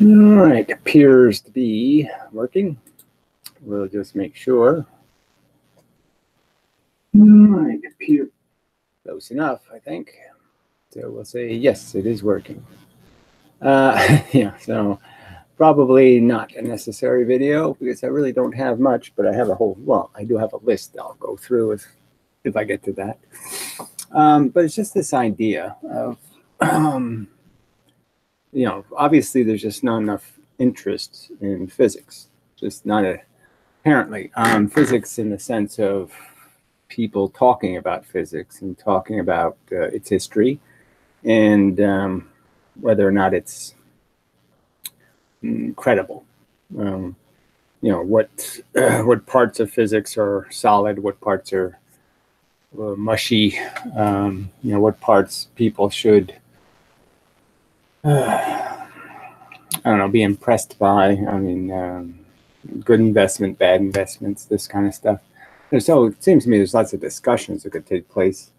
All right, appears to be working. We'll just make sure. All right, appear close enough, I think. So we'll say yes, it is working. Yeah, so probably not a necessary video because I really don't have much, but I have a whole, well, I do have a list I'll go through if I get to that. But it's just this idea of, you know, obviously there's just not enough interest in physics, just not apparently physics in the sense of people talking about physics and talking about its history and whether or not it's credible. You know, what parts of physics are solid, what parts are mushy, you know, what parts people should I don't know, be impressed by. I mean, good investment, bad investments, this kind of stuff. So it seems to me there's lots of discussions that could take place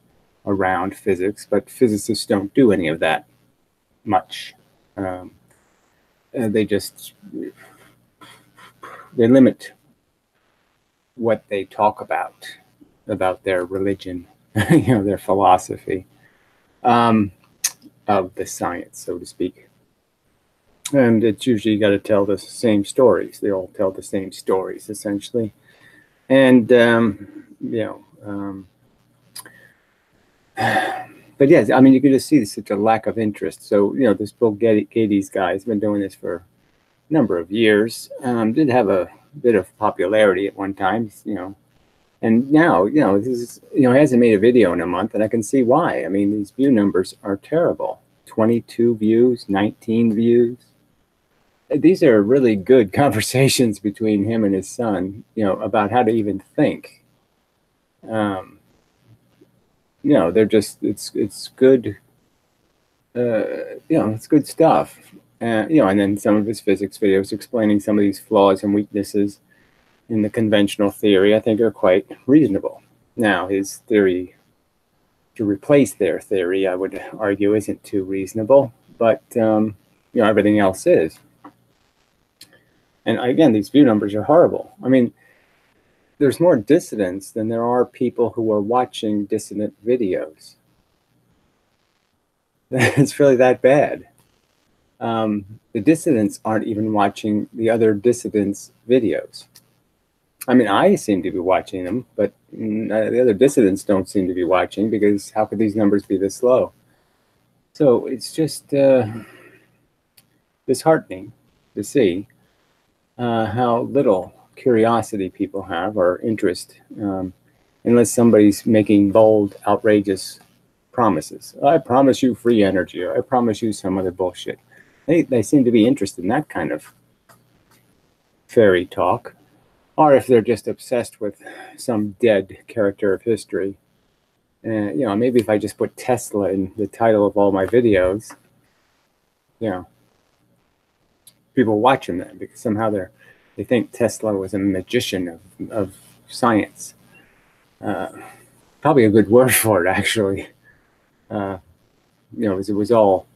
around physics, but physicists don't do any of that much. They just they limit what they talk about their religion, you know, their philosophy of the science, so to speak. And it's usually got to tell the same stories. They all tell the same stories, essentially. And, you know, but yes, I mean, you could just see such a lack of interest. So, you know, this Bill Gates guy has been doing this for a number of years. Did have a bit of popularity at one time, you know. And now, you know, this is, you know, he hasn't made a video in a month, and I can see why. I mean, these view numbers are terrible. 22 views, 19 views. These are really good conversations between him and his son, you know, about how to even think. You know, they're just, it's good, you know, it's good stuff. You know, and then some of his physics videos explaining some of these flaws and weaknesses in the conventional theory, I think are quite reasonable. Now, his theory to replace their theory, I would argue, isn't too reasonable, but, you know, everything else is. And again, these view numbers are horrible. I mean, there's more dissidents than there are people who are watching dissident videos. It's really that bad. The dissidents aren't even watching the other dissidents' videos. I mean, I seem to be watching them, but the other dissidents don't seem to be watching, because how could these numbers be this low? So it's just disheartening to see how little curiosity people have, or interest, unless somebody's making bold, outrageous promises. I promise you free energy, or I promise you some other bullshit. They seem to be interested in that kind of fairy talk. Or if they're just obsessed with some dead character of history. You know, maybe if I just put Tesla in the title of all my videos, you know, people watch them then, because somehow they think Tesla was a magician of science. Probably a good word for it, actually. You know, it was all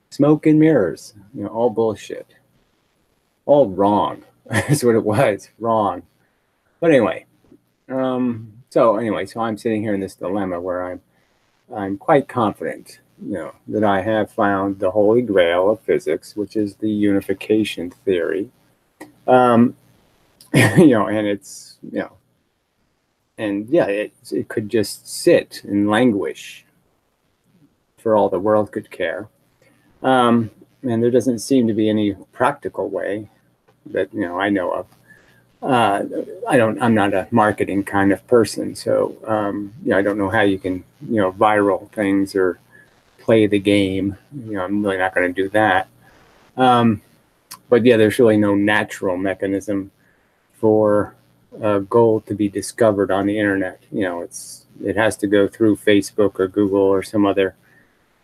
smoke and mirrors, you know, all bullshit. All wrong. That's what it was, wrong. But anyway, so I'm sitting here in this dilemma where I'm quite confident, you know, that I have found the holy grail of physics, which is the unification theory. You know, and it's, you know, and yeah, it could just sit and languish for all the world could care. And there doesn't seem to be any practical way that, you know, I know of. I'm not a marketing kind of person, so you know, I don't know how you can, you know, viral things or play the game. You know, I'm really not going to do that. But yeah, there's really no natural mechanism for gold to be discovered on the internet. You know, it has to go through Facebook or Google or some other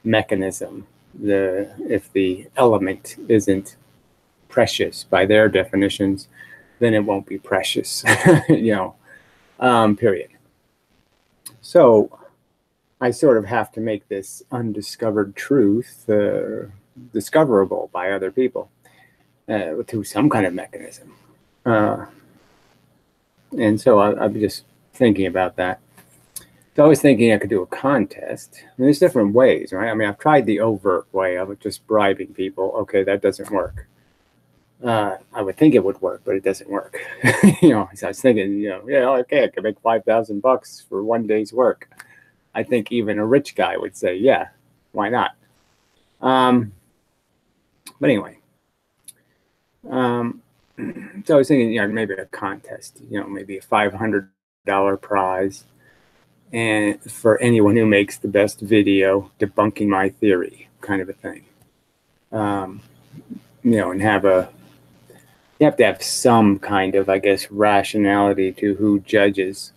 mechanism. If the element isn't precious by their definitions, then it won't be precious, you know, period. So I sort of have to make this undiscovered truth discoverable by other people. through some kind of mechanism. And so I'm just thinking about that. So I was thinking I could do a contest. I mean, there's different ways, right? I mean, I've tried the overt way of just bribing people. Okay, that doesn't work. I would think it would work, but it doesn't work. So I was thinking, okay, I could make $5,000 for one day's work. I think even a rich guy would say, yeah, why not? But anyway, so I was thinking, maybe a contest, maybe a $500 prize, and for anyone who makes the best video debunking my theory, kind of a thing. And you have to have some kind of, I guess, rationality to who judges.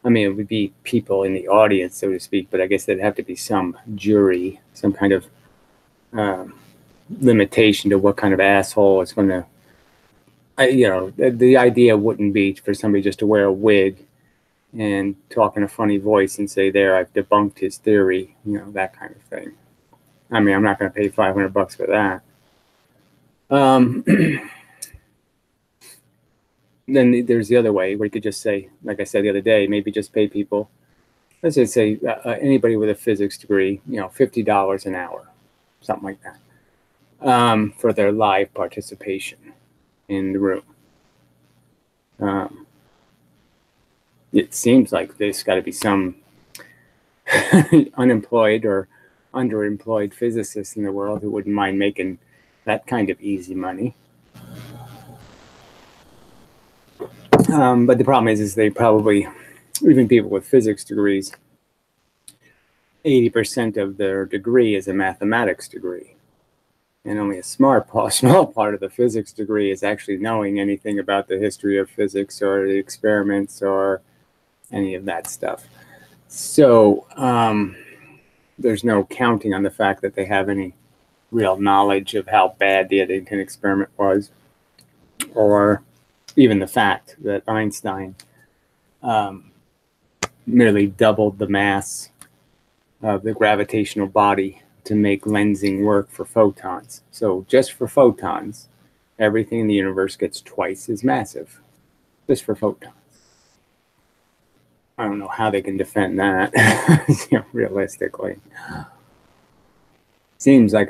I mean, it would be people in the audience, so to speak, but I guess there'd have to be some jury, some kind of limitation to what kind of asshole is going to, the idea wouldn't be for somebody just to wear a wig and talk in a funny voice and say, there, I've debunked his theory, that kind of thing. I mean, I'm not going to pay $500 for that. Then there's the other way where you could just say, like I said the other day, maybe just pay people, let's just say anybody with a physics degree, $50 an hour, something like that, for their live participation in the room. It seems like there's got to be some unemployed or underemployed physicists in the world who wouldn't mind making that kind of easy money. But the problem is they probably, even people with physics degrees, 80% of their degree is a mathematics degree. And only a small part of the physics degree is actually knowing anything about the history of physics or the experiments or any of that stuff. So there's no counting on the fact that they have any real knowledge of how bad the Eddington experiment was, or even the fact that Einstein merely doubled the mass of the gravitational body to make lensing work for photons. So just for photons, everything in the universe gets twice as massive, just for photons. I don't know how they can defend that, realistically. Seems like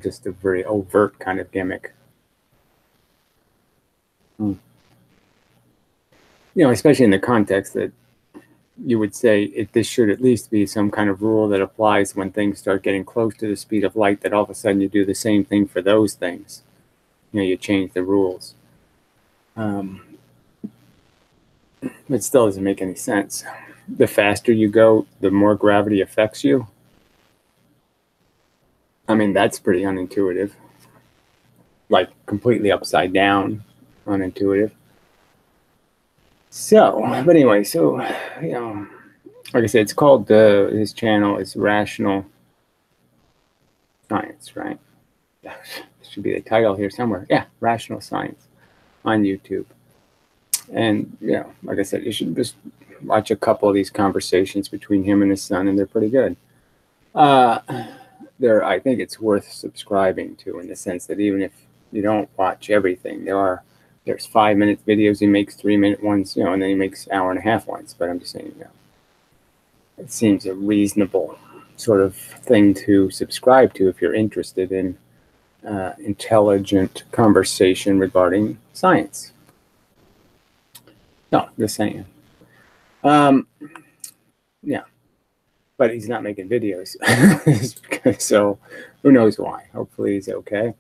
just a very overt kind of gimmick. Especially in the context that you would say this should at least be some kind of rule that applies when things start getting close to the speed of light, that all of a sudden you do the same thing for those things. You change the rules. It still doesn't make any sense. The faster you go, the more gravity affects you. I mean, that's pretty unintuitive. Like completely upside down, unintuitive. So, but anyway, like I said, it's called, his channel is Rational Science, right? Should be the title here somewhere. Yeah, Rational Science on YouTube. And, like I said, you should just watch a couple of these conversations between him and his son, and they're pretty good. I think it's worth subscribing to, in the sense that even if you don't watch everything, there's 5-minute videos he makes, 3-minute ones, and then he makes hour-and-a-half ones. But I'm just saying, it seems a reasonable sort of thing to subscribe to if you're interested in intelligent conversation regarding science. No, just saying. Yeah, but he's not making videos, so who knows why? Hopefully he's okay.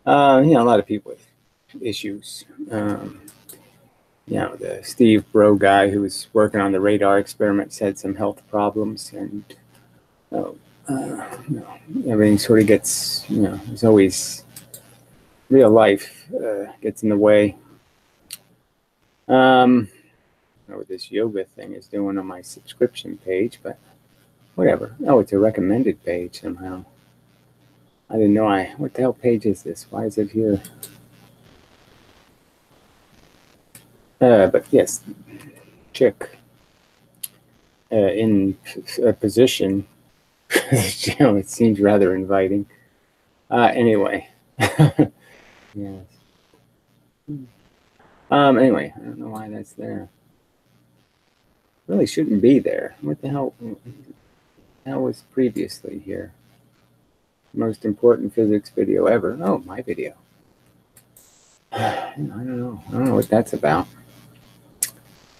A lot of people with issues. The Steve Bro guy who was working on the radar experiments had some health problems, and everything sort of gets, there's always real life gets in the way. I don't know what this yoga thing is doing on my subscription page, but whatever. Oh, it's a recommended page somehow. I didn't know what the hell page is this? Why is it here? But yes, chick in a position, it seems rather inviting. Anyway, yes. Anyway, I don't know why that's there. Really shouldn't be there. What the hell was previously here? Most important physics video ever. Oh, my video. I don't know. I don't know what that's about.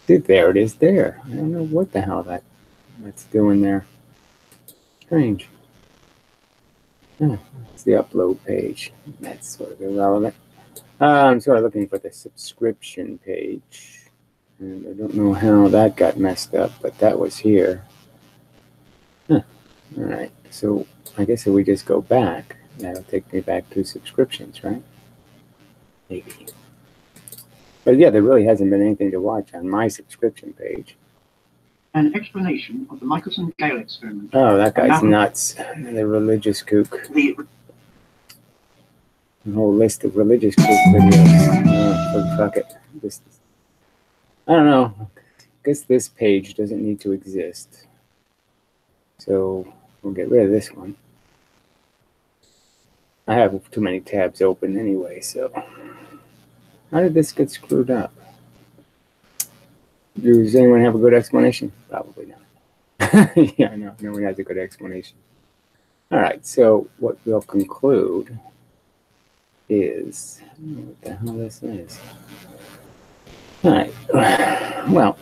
Dude, there it is there. I don't know what the hell that's doing there. Strange. Oh, it's the upload page. That's sort of irrelevant. I'm sort of looking for the subscription page. And I don't know how that got messed up, but that was here. Huh. All right. So I guess if we just go back, that'll take me back to subscriptions, right? Maybe. But yeah, there really hasn't been anything to watch on my subscription page. An explanation of the Michelson-Gale experiment. Oh, that guy's nuts. The religious kook. The whole list of religious kook videos. Fuck it. I don't know. I guess this page doesn't need to exist. So we'll get rid of this one. I have too many tabs open anyway, so. How did this get screwed up? Does anyone have a good explanation? Probably not. Yeah, no one has a good explanation. All right, so what we'll conclude is, I don't know what the hell this is. All right, well,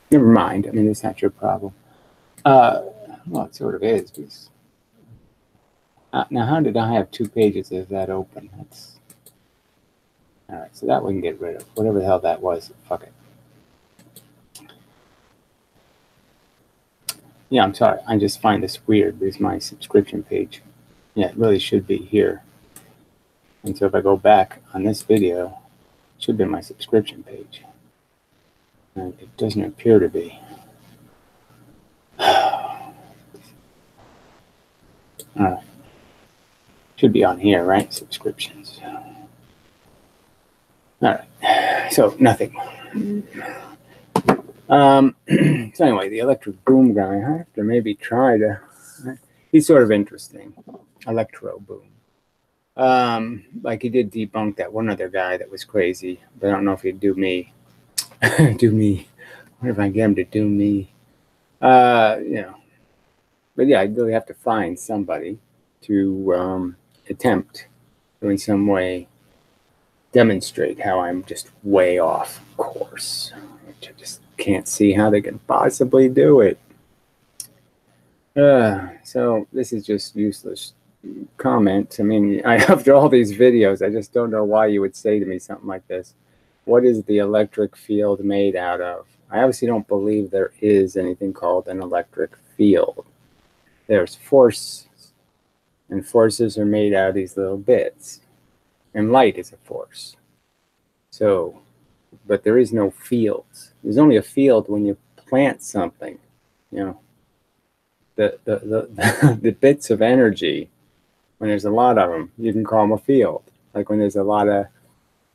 never mind. I mean, it's not your problem. Well, it sort of is. Because, now, how did I have 2 pages of that open? That's all right. So that we can get rid of. Whatever the hell that was. Fuck it. Yeah, I'm sorry. I just find this weird. There's my subscription page. Yeah, it really should be here. And so if I go back on this video, it should be my subscription page. And it doesn't appear to be. All right. Should be on here, right? Subscriptions. All right. So nothing. So anyway, the electric boom guy, I have to maybe try to. He's sort of interesting. Electro boom. Like he did debunk that one other guy that was crazy, but I don't know if he'd do me. Do me. What if I get him to do me? You know. But yeah, I'd really have to find somebody to attempt to in some way demonstrate how I'm just way off course. I just can't see how they can possibly do it. So this is just useless comment. I mean, after all these videos, I just don't know why you would say to me something like this. What is the electric field made out of? I obviously don't believe there is anything called an electric field. There's force, and forces are made out of these little bits. And light is a force. So, but there is no fields. There's only a field when you plant something, you know. The bits of energy, when there's a lot of them, you can call them a field. Like when there's a lot of,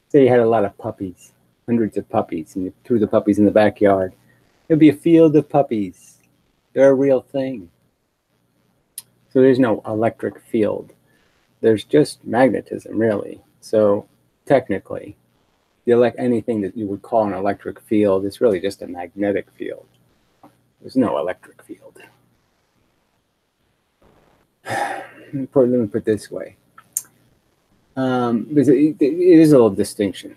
say you had a lot of puppies, hundreds of puppies, and you threw the puppies in the backyard. It'd be a field of puppies. They're a real thing. So there's no electric field. There's just magnetism, really. So technically, anything that you would call an electric field is really just a magnetic field. There's no electric field. Let me put it this way. Because it is a little distinction.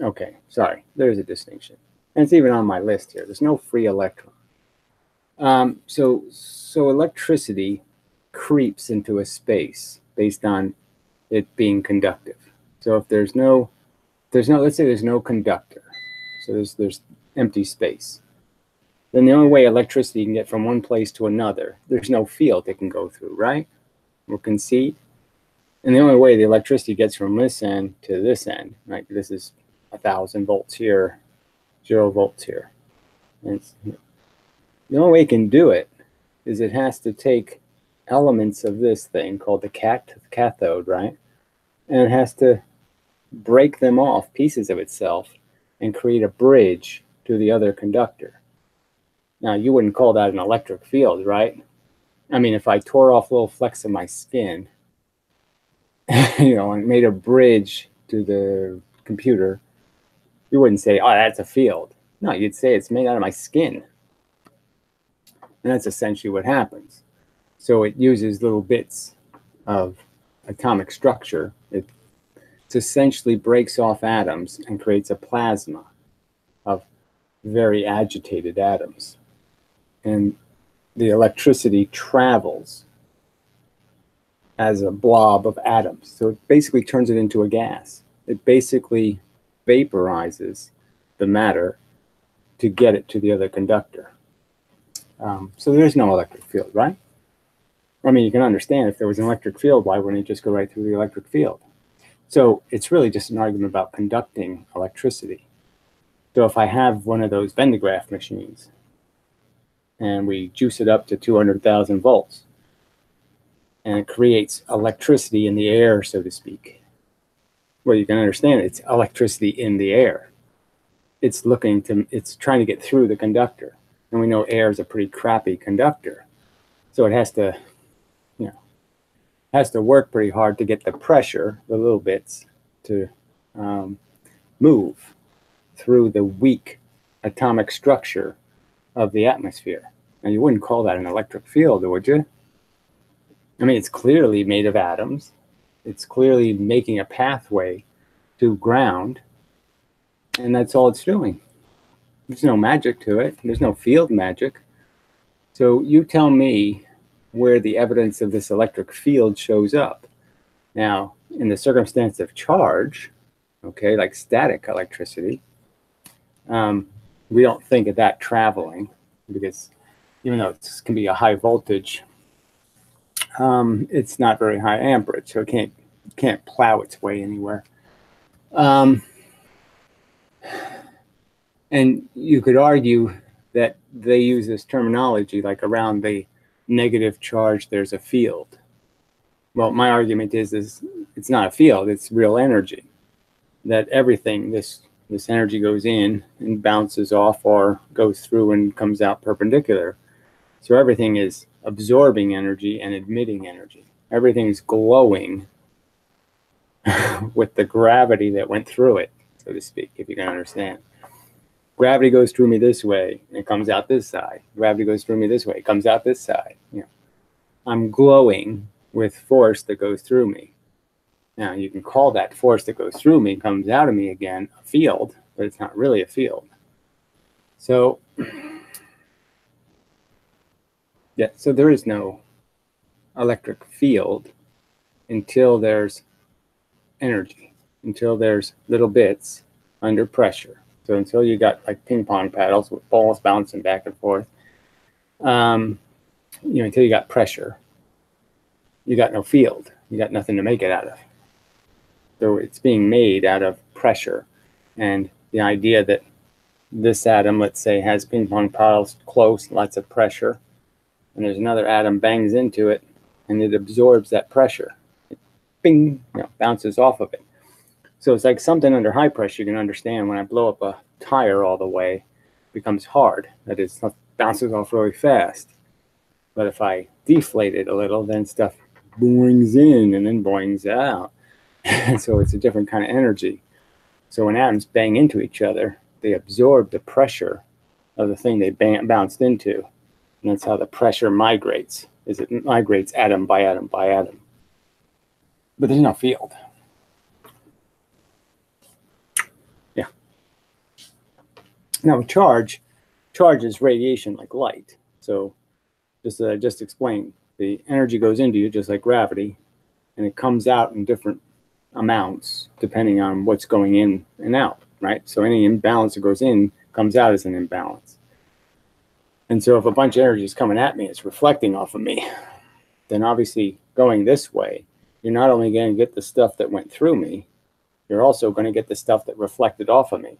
Okay, sorry, there's a distinction. And it's even on my list here. There's no free electron. So electricity creeps into a space based on it being conductive. So if let's say there's no conductor, so there's empty space, then the only way electricity can get from one place to another, there's no field it can go through, right? We'll concede. And the only way the electricity gets from this end to this end, right? This is 1,000 volts here, 0 volts here. And the only way it can do it is it has to take elements of this thing called the cathode, right? And it has to break them off, pieces of itself, and create a bridge to the other conductor. Now, you wouldn't call that an electric field, right? I mean, if I tore off little flecks of my skin, and made a bridge to the computer, you wouldn't say, oh, that's a field. No, you'd say it's made out of my skin. And that's essentially what happens. So it uses little bits of atomic structure. It essentially breaks off atoms and creates a plasma of very agitated atoms. And the electricity travels as a blob of atoms. So it basically turns it into a gas. It basically vaporizes the matter to get it to the other conductor. So there is no electric field, right? I mean, you can understand if there was an electric field, why wouldn't it just go right through the electric field? So it's really just an argument about conducting electricity. So if I have one of those Van de Graaff machines and we juice it up to 200,000 volts and it creates electricity in the air, so to speak, well, you can understand it's electricity in the air. It's trying to get through the conductor. And we know air is a pretty crappy conductor. So it has to work pretty hard to get the pressure, the little bits, to move through the weak atomic structure of the atmosphere. Now, you wouldn't call that an electric field, would you? I mean, it's clearly made of atoms. It's clearly making a pathway to ground, and that's all it's doing. There's no magic to it. There's no field magic. So you tell me where the evidence of this electric field shows up. Now, in the circumstance of charge, okay, like static electricity, we don't think of that traveling, because even though it can be a high voltage, it's not very high amperage, so it can't plow its way anywhere. And you could argue that they use this terminology, like around the negative charge, there's a field. Well, my argument is it's not a field, it's real energy. That everything, this energy goes in and bounces off or goes through and comes out perpendicular. So everything is absorbing energy and emitting energy. Everything's glowing with the gravity that went through it, so to speak, if you can understand. Gravity goes through me this way, and it comes out this side. Gravity goes through me this way, it comes out this side. I'm glowing with force that goes through me. Now, you can call that force that goes through me, comes out of me again, a field, but it's not really a field. So, yeah, so there is no electric field until there's energy, until there's little bits under pressure. So until you got like ping pong paddles with balls bouncing back and forth, until you got pressure, you got no field. You got nothing to make it out of. So it's being made out of pressure. And the idea that this atom, let's say, has ping pong paddles close, lots of pressure, and there's another atom bangs into it, and it absorbs that pressure. It bing, bounces off of it. So it's like something under high pressure. You can understand when I blow up a tire all the way, it becomes hard. That is, stuff bounces off really fast. But if I deflate it a little, then stuff boings in and then boings out. And so it's a different kind of energy. So when atoms bang into each other, they absorb the pressure of the thing they bounced into. And that's how the pressure migrates, is it migrates atom by atom by atom. But there's no field. Yeah. Now, charge is radiation like light. So just explain, the energy goes into you just like gravity, and it comes out in different amounts depending on what's going in and out, right? So any imbalance that goes in comes out as an imbalance. And so if a bunch of energy is coming at me, it's reflecting off of me, then obviously going this way, you're not only going to get the stuff that went through me, you're also going to get the stuff that reflected off of me.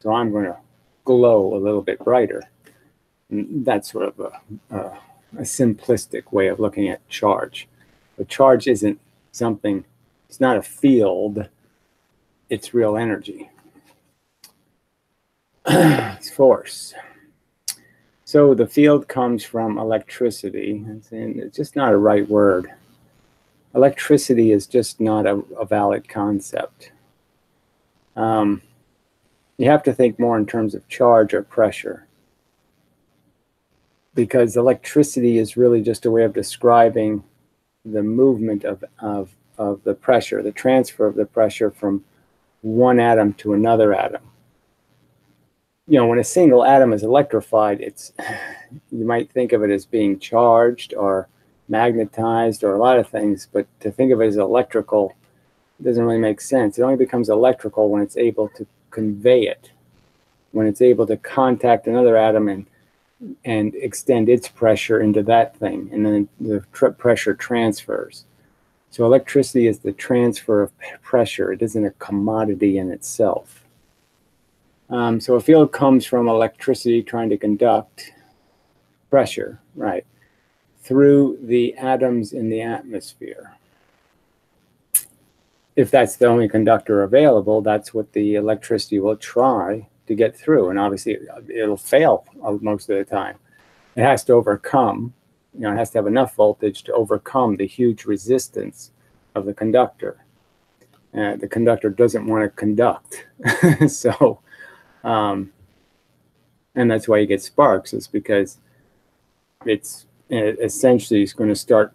So I'm going to glow a little bit brighter. And that's sort of a simplistic way of looking at charge. But charge isn't something, it's not a field, it's real energy. It's force. So the field comes from electricity. It's just not a right word. electricity is just not a valid concept. You have to think more in terms of charge or pressure, because electricity is really just a way of describing the movement of the pressure, the transfer of the pressure from one atom to another atom. You know, when a single atom is electrified, you might think of it as being charged or magnetized or a lot of things, but to think of it as electrical doesn't really make sense. It only becomes electrical when it's able to convey it, when it's able to contact another atom and extend its pressure into that thing, and then the pressure transfers. So electricity is the transfer of pressure. It isn't a commodity in itself. So a field comes from electricity trying to conduct pressure, right, through the atoms in the atmosphere. If that's the only conductor available, that's what the electricity will try to get through. And obviously it'll fail most of the time. It has to overcome, you know, it has to have enough voltage to overcome the huge resistance of the conductor. The conductor doesn't want to conduct. So, and that's why you get sparks, is because it's essentially going to start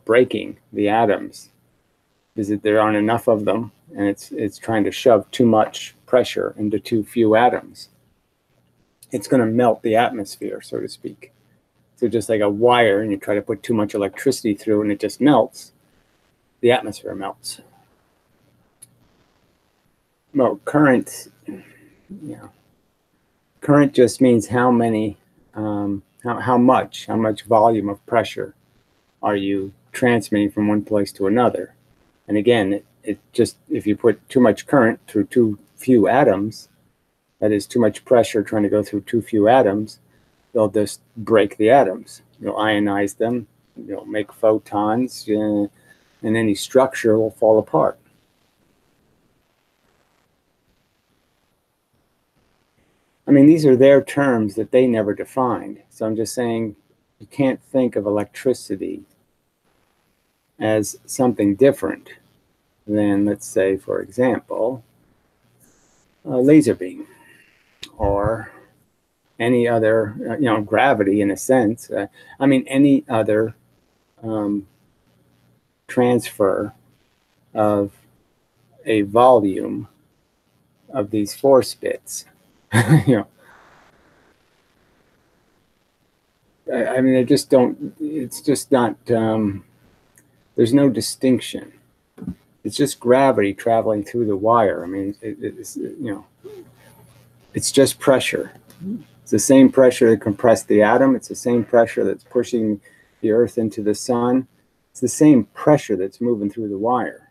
breaking the atoms, because there aren't enough of them, and it's trying to shove too much pressure into too few atoms. It's going to melt the atmosphere, so to speak. So just like a wire, and you try to put too much electricity through and it just melts, the atmosphere melts. Well, current, you know, current just means how many, how much volume of pressure are you transmitting from one place to another. And again, it just, if you put too much current through too few atoms, that is too much pressure trying to go through too few atoms, they'll just break the atoms. You'll ionize them, you'll make photons, and any structure will fall apart. I mean, these are their terms that they never defined. So I'm just saying, you can't think of electricity as something different than, let's say, for example, a laser beam, or any other, you know, gravity in a sense. I mean, any other transfer of a volume of these force bits. You know, I mean, they just don't, it's just not, there's no distinction. It's just gravity traveling through the wire. I mean, it's, you know, it's just pressure. It's the same pressure that compressed the atom. It's the same pressure that's pushing the Earth into the sun. It's the same pressure that's moving through the wire.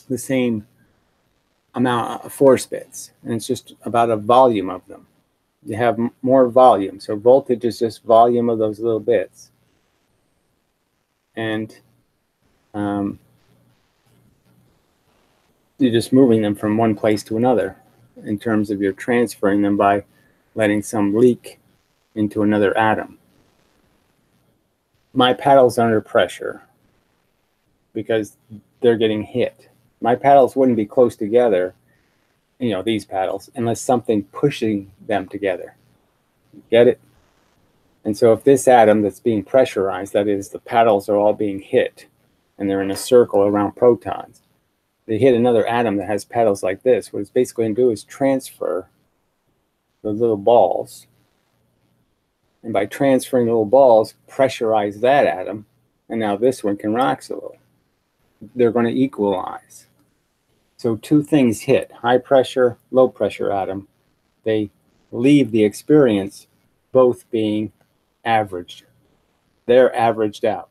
The same amount of force bits, and it's just about a volume of them. You have more volume, so voltage is just volume of those little bits, and you're just moving them from one place to another in terms of you're transferring them by letting some leak into another atom. My paddle's under pressure because they're getting hit. My paddles wouldn't be close together, you know, these paddles, unless something pushing them together. Get it? And so if this atom that's being pressurized, that is, the paddles are all being hit, and they're in a circle around protons, they hit another atom that has paddles like this, what it's basically going to do is transfer the little balls. And by transferring the little balls, pressurize that atom, and now this one can relax a little. They're going to equalize. So two things hit, high pressure, low pressure atom. They leave the experience both being averaged. They're averaged out.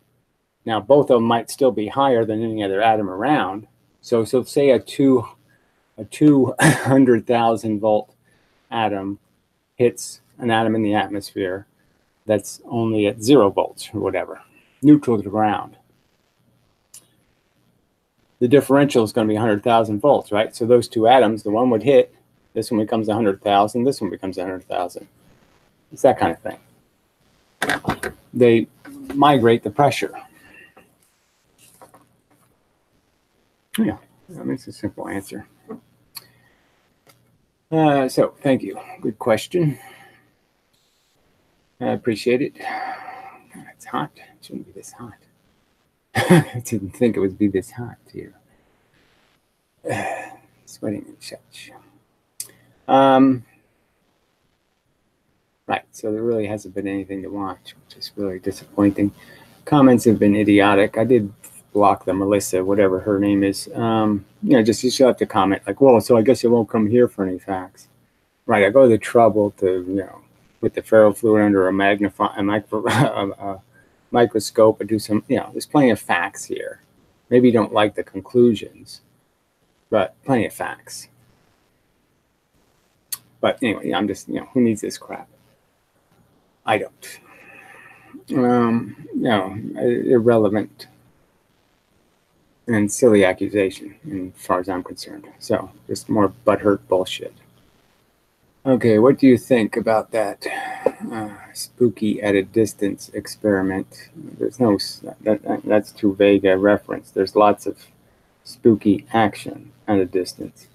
Now, both of them might still be higher than any other atom around. So say a 200,000 volt atom hits an atom in the atmosphere that's only at 0 volts or whatever, neutral to the ground. The differential is going to be 100,000 volts, right? So those two atoms, the one would hit, this one becomes 100,000, this one becomes 100,000. It's that kind of thing. They migrate the pressure. Yeah, I mean, it's a simple answer. So thank you. Good question. I appreciate it. It's hot. It shouldn't be this hot. I didn't think it would be this hot here. Sweating and such. Right, so there really hasn't been anything to watch, which is really disappointing. Comments have been idiotic. I did block the Melissa, whatever her name is. Just she'll have to comment like, well, so I guess you won't come here for any facts. Right, I go to the trouble to, put the ferrofluid under a microscope and do some, there's plenty of facts here. Maybe you don't like the conclusions, but plenty of facts. But anyway, I'm just, who needs this crap? I don't. Irrelevant and silly accusation, as far as I'm concerned. So, just more butthurt bullshit. Okay, what do you think about that spooky at a distance experiment? There's no, that's too vague a reference. There's lots of spooky action at a distance.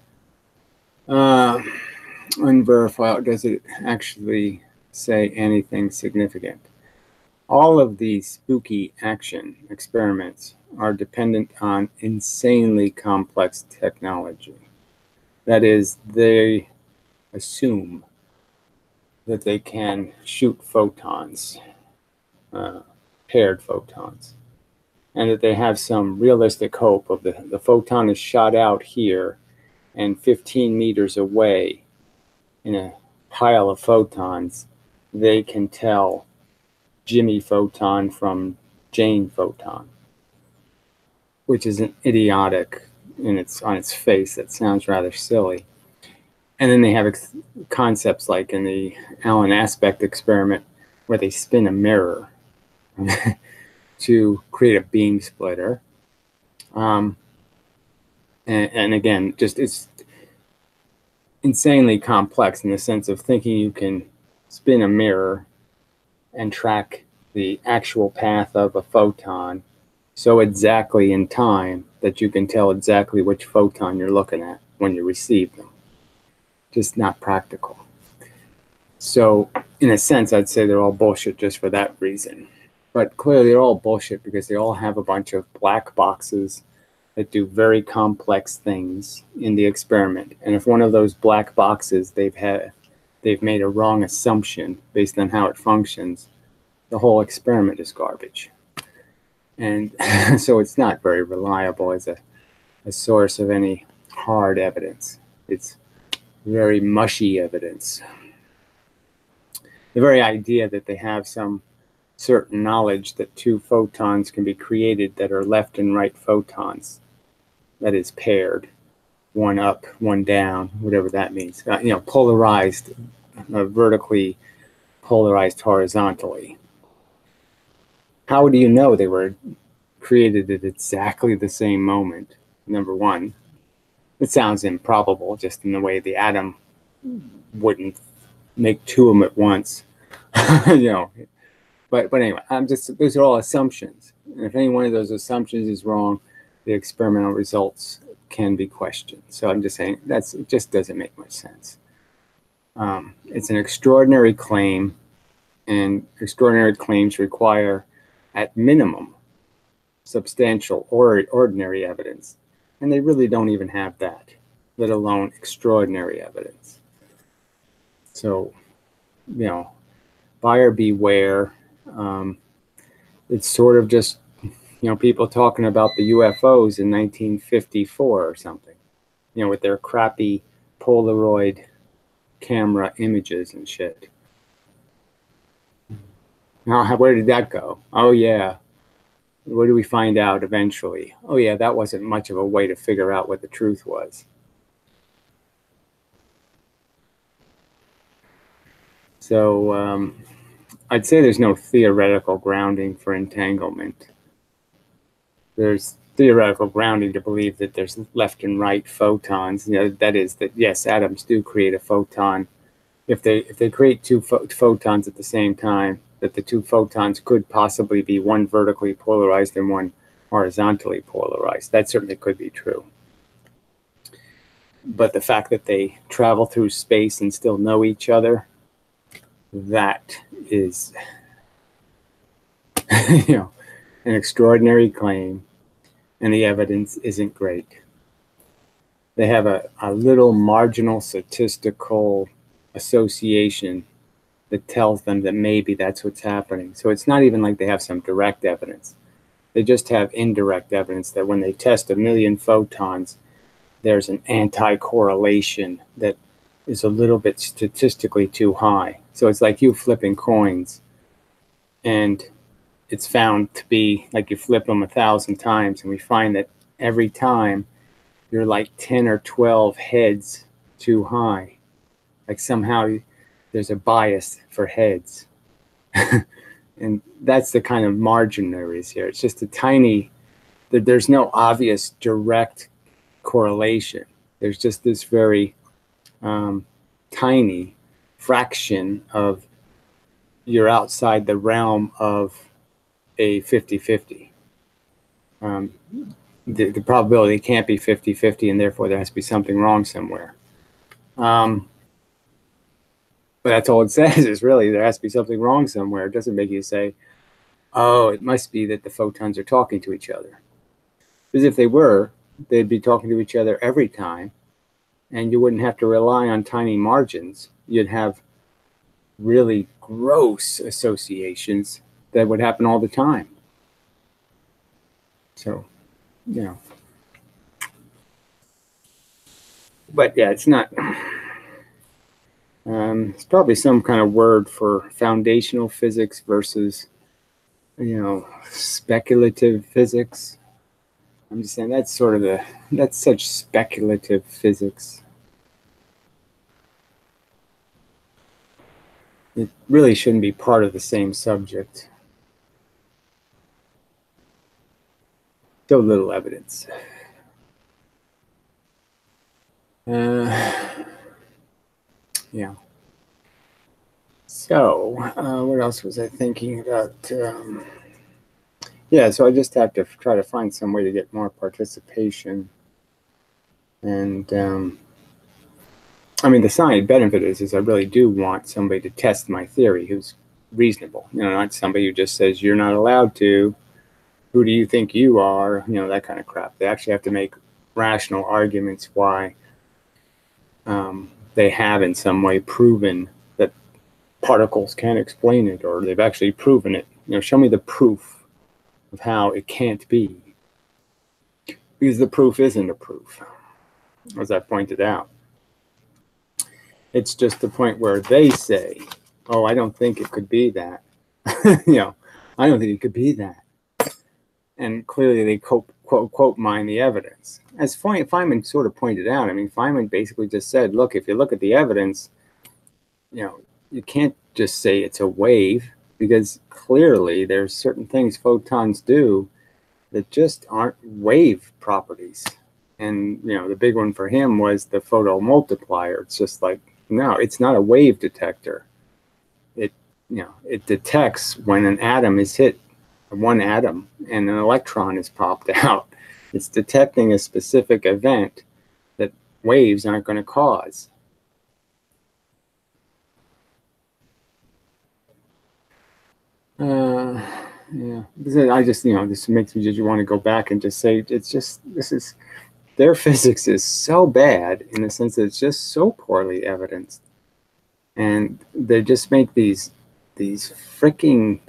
Unverified, does it actually say anything significant? All of these spooky action experiments are dependent on insanely complex technology. That is, they assume that they can shoot photons, paired photons, and that they have some realistic hope of the photon is shot out here and 15 meters away in a pile of photons, they can tell Jimmy photon from Jane photon, which is an idiotic on its face. That sounds rather silly. And then they have concepts like in the Allen aspect experiment where they spin a mirror to create a beam splitter. And again, just it's insanely complex in the sense of thinking you can spin a mirror and track the actual path of a photon so exactly in time that you can tell exactly which photon you're looking at when you receive them. Just not practical. So in a sense, I'd say they're all bullshit just for that reason. But clearly they're all bullshit because they all have a bunch of black boxes that do very complex things in the experiment. And if one of those black boxes they've made a wrong assumption based on how it functions, the whole experiment is garbage. And so it's not very reliable as a source of any hard evidence. It's very mushy evidence. The very idea that they have some certain knowledge that two photons can be created that are left and right photons, that is paired, one up, one down, whatever that means, polarized, vertically polarized horizontally. How do you know they were created at exactly the same moment? Number one, it sounds improbable just in the way the atom wouldn't make two of them at once, But anyway, those are all assumptions. And if any one of those assumptions is wrong, the experimental results can be questioned. So I'm just saying it just doesn't make much sense. It's an extraordinary claim, and extraordinary claims require, at minimum, substantial or ordinary evidence. And they really don't even have that, let alone extraordinary evidence. So, buyer beware. It's sort of just, people talking about the UFOs in 1954 or something, with their crappy Polaroid camera images and shit. Now, where did that go? Oh, yeah. What do we find out eventually? Oh, yeah, that wasn't much of a way to figure out what the truth was. So, I'd say there's no theoretical grounding for entanglement. There's theoretical grounding to believe that there's left and right photons. That is that, yes, atoms do create a photon if they create two photons at the same time, that the two photons could possibly be one vertically polarized and one horizontally polarized. That certainly could be true. But the fact that they travel through space and still know each other, that is, you know, an extraordinary claim, and the evidence isn't great. They have a little marginal statistical association that tells them that maybe that's what's happening. So it's not even like they have some direct evidence. They just have indirect evidence that when they test 1 million photons, there's an anti-correlation that is a little bit statistically too high. So it's like you flipping coins, and it's found to be like you flip them 1,000 times, and we find that every time you're like 10 or 12 heads too high. Like somehow there's a bias for heads. And that's the kind of margin there is here. It's just a tiny, there's no obvious direct correlation. There's just this very tiny fraction of you're outside the realm of a 50-50. The probability can't be 50-50, and therefore there has to be something wrong somewhere. But that's all it says, is really there has to be something wrong somewhere. It doesn't make you say, oh, it must be that the photons are talking to each other. Because if they were, they'd be talking to each other every time, and you wouldn't have to rely on tiny margins. You'd have really gross associations that would happen all the time. So, you know. But yeah, it's not. It's probably some kind of word for foundational physics versus, you know, speculative physics. I'm just saying that's sort of that's such speculative physics. It really shouldn't be part of the same subject. So little evidence. Yeah. So, what else was I thinking about? Yeah, so I just have to try to find some way to get more participation. And, I mean, the side benefit is I really do want somebody to test my theory who's reasonable. You know, not somebody who just says, you're not allowed to. Who do you think you are? You know, that kind of crap. They actually have to make rational arguments why they have in some way proven that particles can't explain it, or they've actually proven it. You know, show me the proof of how it can't be. Because the proof isn't a proof, as I pointed out. It's just the point where they say, oh, I don't think it could be that. You know, I don't think it could be that. And clearly they quote mine the evidence. As Feynman sort of pointed out, I mean, Feynman basically just said, look, if you look at the evidence, you know, you can't just say it's a wave, because clearly there's certain things photons do that just aren't wave properties. And, you know, the big one for him was the photomultiplier. It's just like, no, it's not a wave detector. It, you know, it detects when an atom is hit, one atom, and an electron is popped out. It's detecting a specific event that waves aren't going to cause. Yeah, I just, you know, this makes me just want to go back and just say, it's just, their physics is so bad in the sense that it's just so poorly evidenced. And they just make these freaking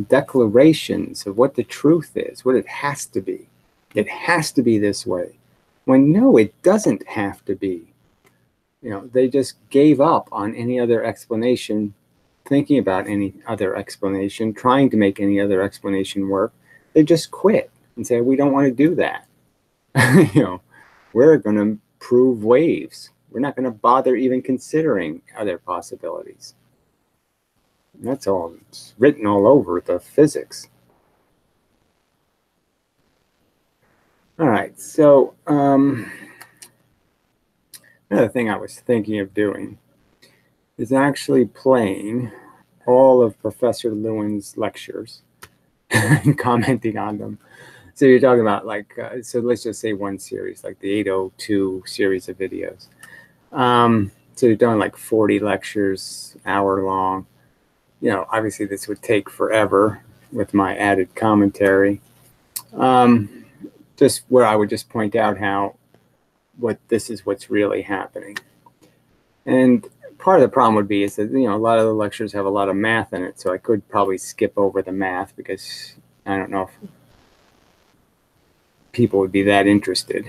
declarations of what the truth is, what it has to be. It has to be this way. When no, it doesn't have to be. You know, they just gave up on any other explanation, thinking about any other explanation, trying to make any other explanation work. They just quit and say, we don't want to do that. You know, we're going to prove waves. We're not going to bother even considering other possibilities. And that's all. It's written all over the physics. All right, so another thing I was thinking of doing is actually playing all of Professor Lewin's lectures and commenting on them. So you're talking about like, so let's just say one series, like the 802 series of videos. So you're doing like 40 lectures, hour long. You know, obviously this would take forever with my added commentary. Just where I would just point out how this is what's really happening. And part of the problem would be is that, you know, a lot of the lectures have a lot of math in it, so I could probably skip over the math because I don't know if people would be that interested.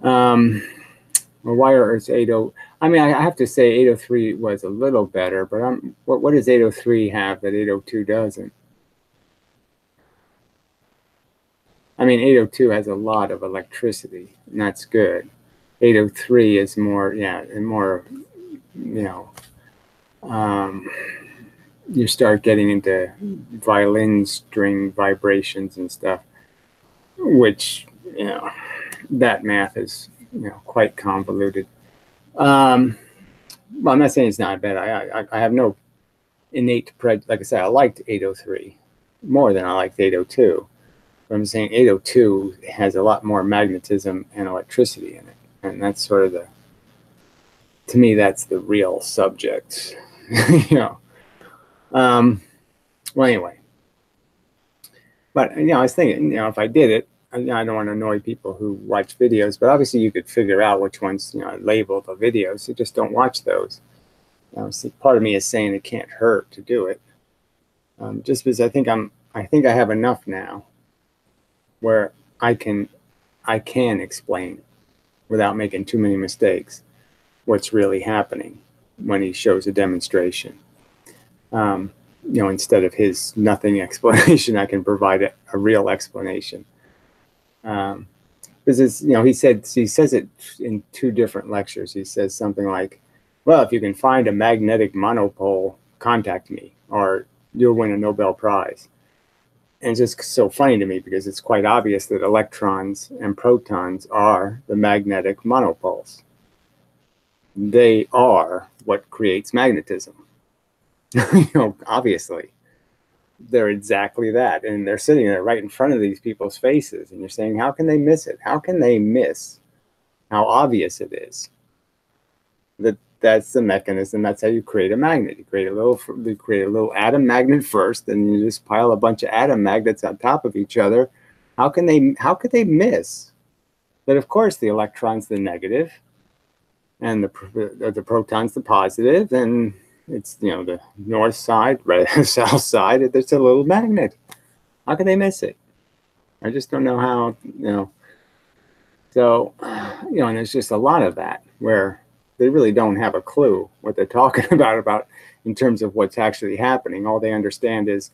Well, why are it's 80? I mean, I have to say 803 was a little better, but what does 803 have that 802 doesn't? I mean, 802 has a lot of electricity, and that's good. 803 is more, yeah, and more, you know, you start getting into violin string vibrations and stuff, which, you know, that math is, you know, quite convoluted. Well, I'm not saying it's not bad. I have no innate prejudice. Like I said, I liked 803 more than I liked 802. But I'm saying 802 has a lot more magnetism and electricity in it. And that's sort of the, to me, that's the real subject, you know. Well, anyway. But, you know, I was thinking, you know, if I did it, I don't want to annoy people who watch videos, but obviously you could figure out which ones, you know, label the videos, so just don't watch those. You know, see, part of me is saying it can't hurt to do it. Just because I think I have enough now where I can explain without making too many mistakes what's really happening when he shows a demonstration. You know, instead of his nothing explanation, I can provide a real explanation. Because it's, you know, he says it in two different lectures. He says something like, well, if you can find a magnetic monopole, contact me, or you'll win a Nobel Prize. And it's just so funny to me because it's quite obvious that electrons and protons are the magnetic monopoles. They are what creates magnetism. You know, obviously. They're exactly that. And they're sitting there right in front of these people's faces. And you're saying, how can they miss it? How can they miss how obvious it is? That's the mechanism. That's how you create a magnet. You create a little atom magnet first, and you just pile a bunch of atom magnets on top of each other. How could they miss that? Of course, the electron's the negative, and the proton's the positive, and it's, you know, the north side, right, south side. There's a little magnet. How can they miss it? I just don't know how. You know. So, you know, and there's just a lot of that where they really don't have a clue what they're talking about in terms of what's actually happening. All they understand is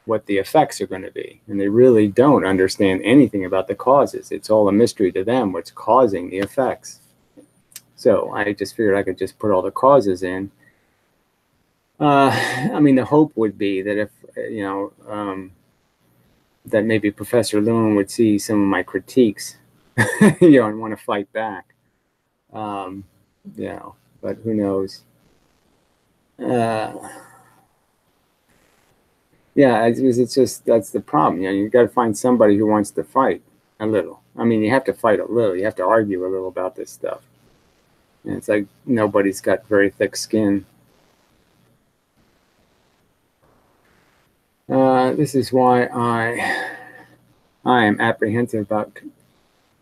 what the effects are going to be. And they really don't understand anything about the causes. It's all a mystery to them what's causing the effects. So I just figured I could just put all the causes in. I mean, the hope would be that if, you know, that maybe Professor Lewin would see some of my critiques, you know, and want to fight back. You know, but who knows? Yeah, it's just, that's the problem. You know, you got to find somebody who wants to fight a little. I mean, you have to fight a little. You have to argue a little about this stuff. And it's like nobody's got very thick skin. This is why I am apprehensive about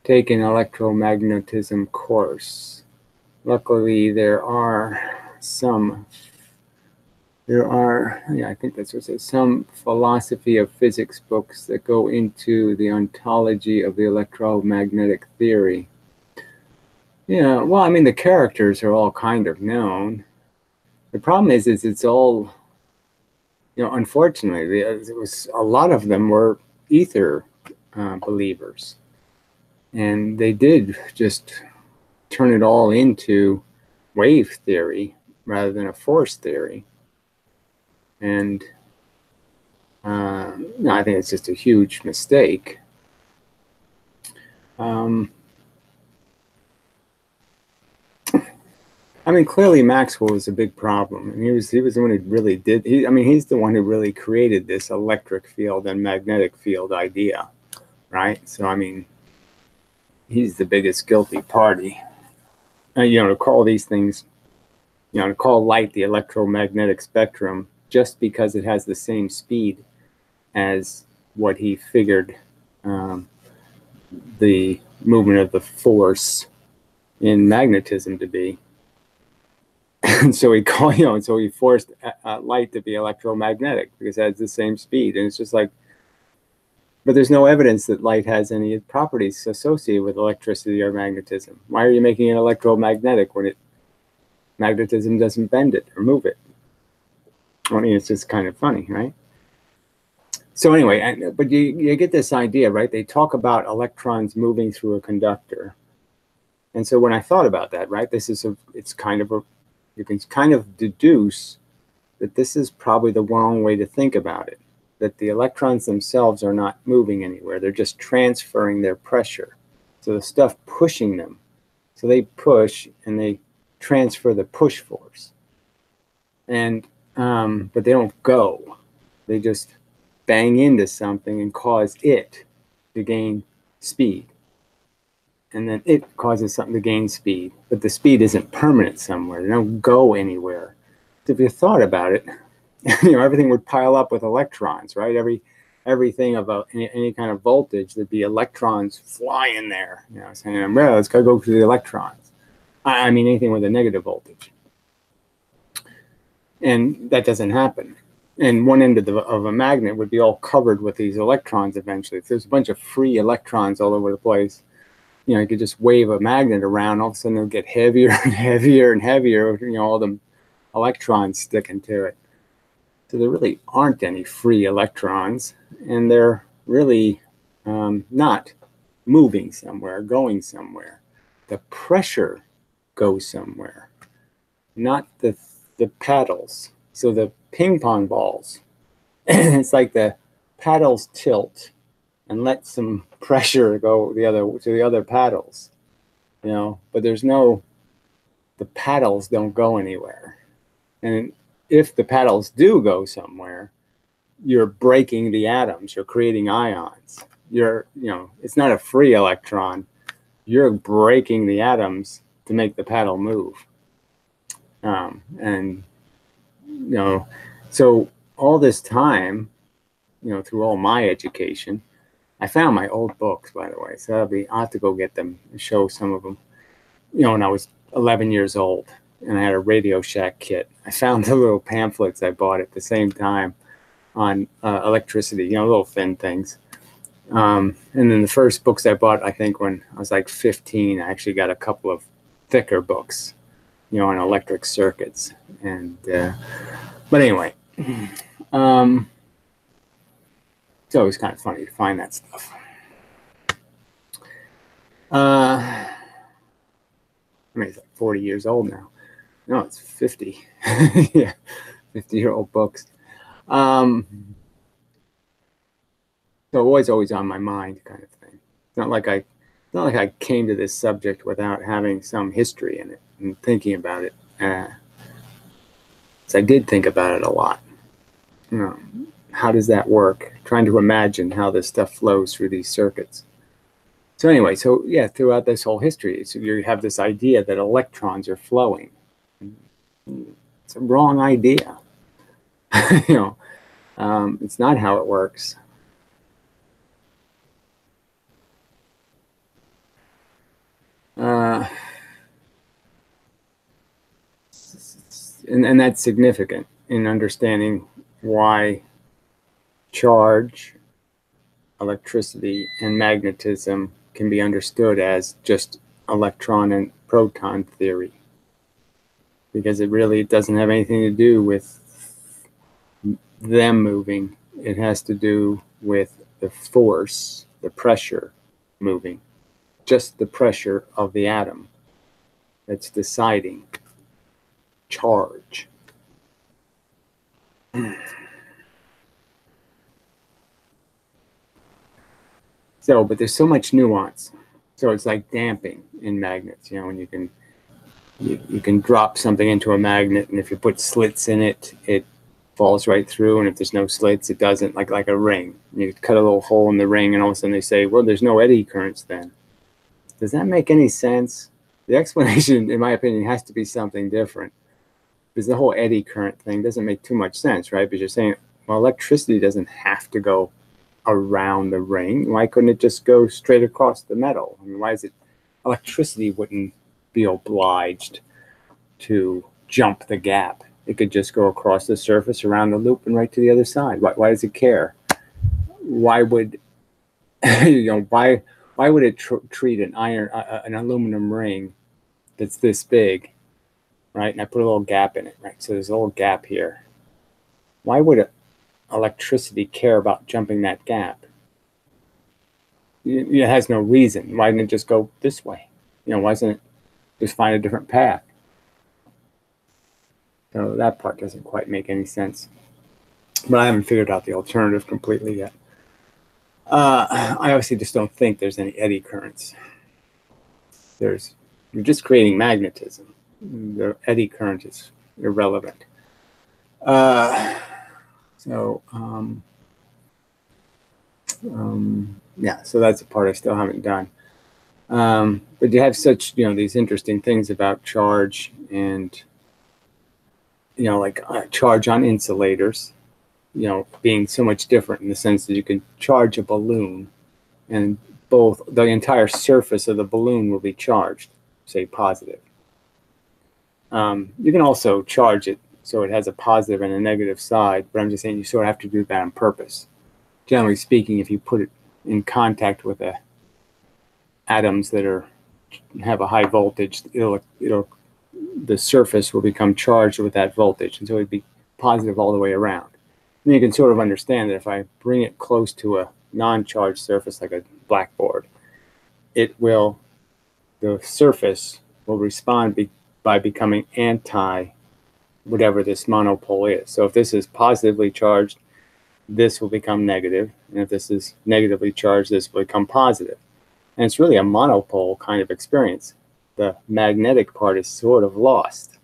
taking an electromagnetism course. Luckily, there are, yeah, I think that's what it says, some philosophy of physics books that go into the ontology of the electromagnetic theory. Yeah, well, I mean, the characters are all kind of known. The problem is it's all, you know, unfortunately, it was, a lot of them were ether believers. And they did just turn it all into wave theory rather than a force theory. And no, I think it's just a huge mistake. I mean, clearly Maxwell was a big problem, and he was the one who really did. I mean, he's the one who really created this electric field and magnetic field idea, right? So I mean, he's the biggest guilty party. To call these things, to call light the electromagnetic spectrum just because it has the same speed as what he figured the movement of the force in magnetism to be. And so he forced light to be electromagnetic because it has the same speed. And it's just like, but there's no evidence that light has any properties associated with electricity or magnetism. Why are you making it electromagnetic when magnetism doesn't bend it or move it? I mean, it's just kind of funny, right? So anyway, but you get this idea, right? They talk about electrons moving through a conductor. And so when I thought about that, right, you can kind of deduce that this is probably the wrong way to think about it, that the electrons themselves are not moving anywhere. They're just transferring their pressure. So the stuff pushing them, so they push and they transfer the push force. And, but they don't go. They just bang into something and cause it to gain speed. And then it causes something to gain speed. But the speed isn't permanent somewhere. They don't go anywhere. So if you thought about it, everything would pile up with electrons, right? Everything of any kind of voltage, there'd be electrons flying there, saying, well, let's go to the electrons. I mean, anything with a negative voltage. And that doesn't happen. And one end of a magnet would be all covered with these electrons eventually. If there's a bunch of free electrons all over the place, you could just wave a magnet around, all of a sudden it'll get heavier and heavier and heavier, all the electrons sticking to it. So there really aren't any free electrons, and they're really not moving somewhere, going somewhere. The pressure goes somewhere, not the paddles. So the ping pong balls, it's like the paddles tilt and let some pressure go to the other paddles, but the paddles don't go anywhere. And if the paddles do go somewhere, you're breaking the atoms, you're creating ions. It's not a free electron. You're breaking the atoms to make the paddle move. So all this time, through all my education, I found my old books, by the way. So I'll have to go get them and show some of them. When I was 11 years old and I had a Radio Shack kit, I found the little pamphlets I bought at the same time on electricity, little thin things. And then the first books I bought, I think when I was like 15, I actually got a couple of thicker books, on electric circuits. And, but anyway, it's always kind of funny to find that stuff. I mean, it's like 40 years old now. No, it's 50. Yeah, 50-year-old books. So always on my mind, kind of thing. It's not like I came to this subject without having some history in it and thinking about it. So I did think about it a lot. How does that work? Trying to imagine how this stuff flows through these circuits. So anyway, throughout this whole history, so you have this idea that electrons are flowing. It's a wrong idea. It's not how it works. And that's significant in understanding why charge, electricity, and magnetism can be understood as just electron and proton theory, because it really doesn't have anything to do with them moving. It has to do with the force, the pressure moving, just the pressure of the atom that's deciding charge. So, but there's so much nuance. So it's like damping in magnets, when you can you can drop something into a magnet, and if you put slits in it, it falls right through, and if there's no slits, it doesn't, like a ring. You cut a little hole in the ring, and all of a sudden they say, well, there's no eddy currents then. Does that make any sense? The explanation, in my opinion, has to be something different, because the whole eddy current thing doesn't make too much sense, right? Because you're saying, well, electricity doesn't have to go around the ring. Why couldn't it just go straight across the metal? I mean, why is it electricity wouldn't be obliged to jump the gap? It could just go across the surface, around the loop, and right to the other side. Why does it care? Why would why would it treat an aluminum ring that's this big, right? And I put a little gap in it, right? So there's a little gap here. Why would electricity care about jumping that gap? It has no reason. Why didn't it just go this way? Why doesn't it just find a different path? So that part doesn't quite make any sense. But I haven't figured out the alternative completely yet. I obviously just don't think there's any eddy currents. You're just creating magnetism. The eddy current is irrelevant. Yeah, so that's a part I still haven't done. But you have such, these interesting things about charge and, like charge on insulators, being so much different in the sense that you can charge a balloon and the entire surface of the balloon will be charged, say positive. You can also charge it so it has a positive and a negative side, but I'm just saying you sort of have to do that on purpose. Generally speaking, if you put it in contact with atoms that have a high voltage, the surface will become charged with that voltage, and so it'd be positive all the way around. And you can sort of understand that if I bring it close to a non-charged surface like a blackboard, the surface will respond by becoming anti whatever this monopole is. So if this is positively charged, this will become negative, and if this is negatively charged, this will become positive. And it's really a monopole kind of experience. The magnetic part is sort of lost.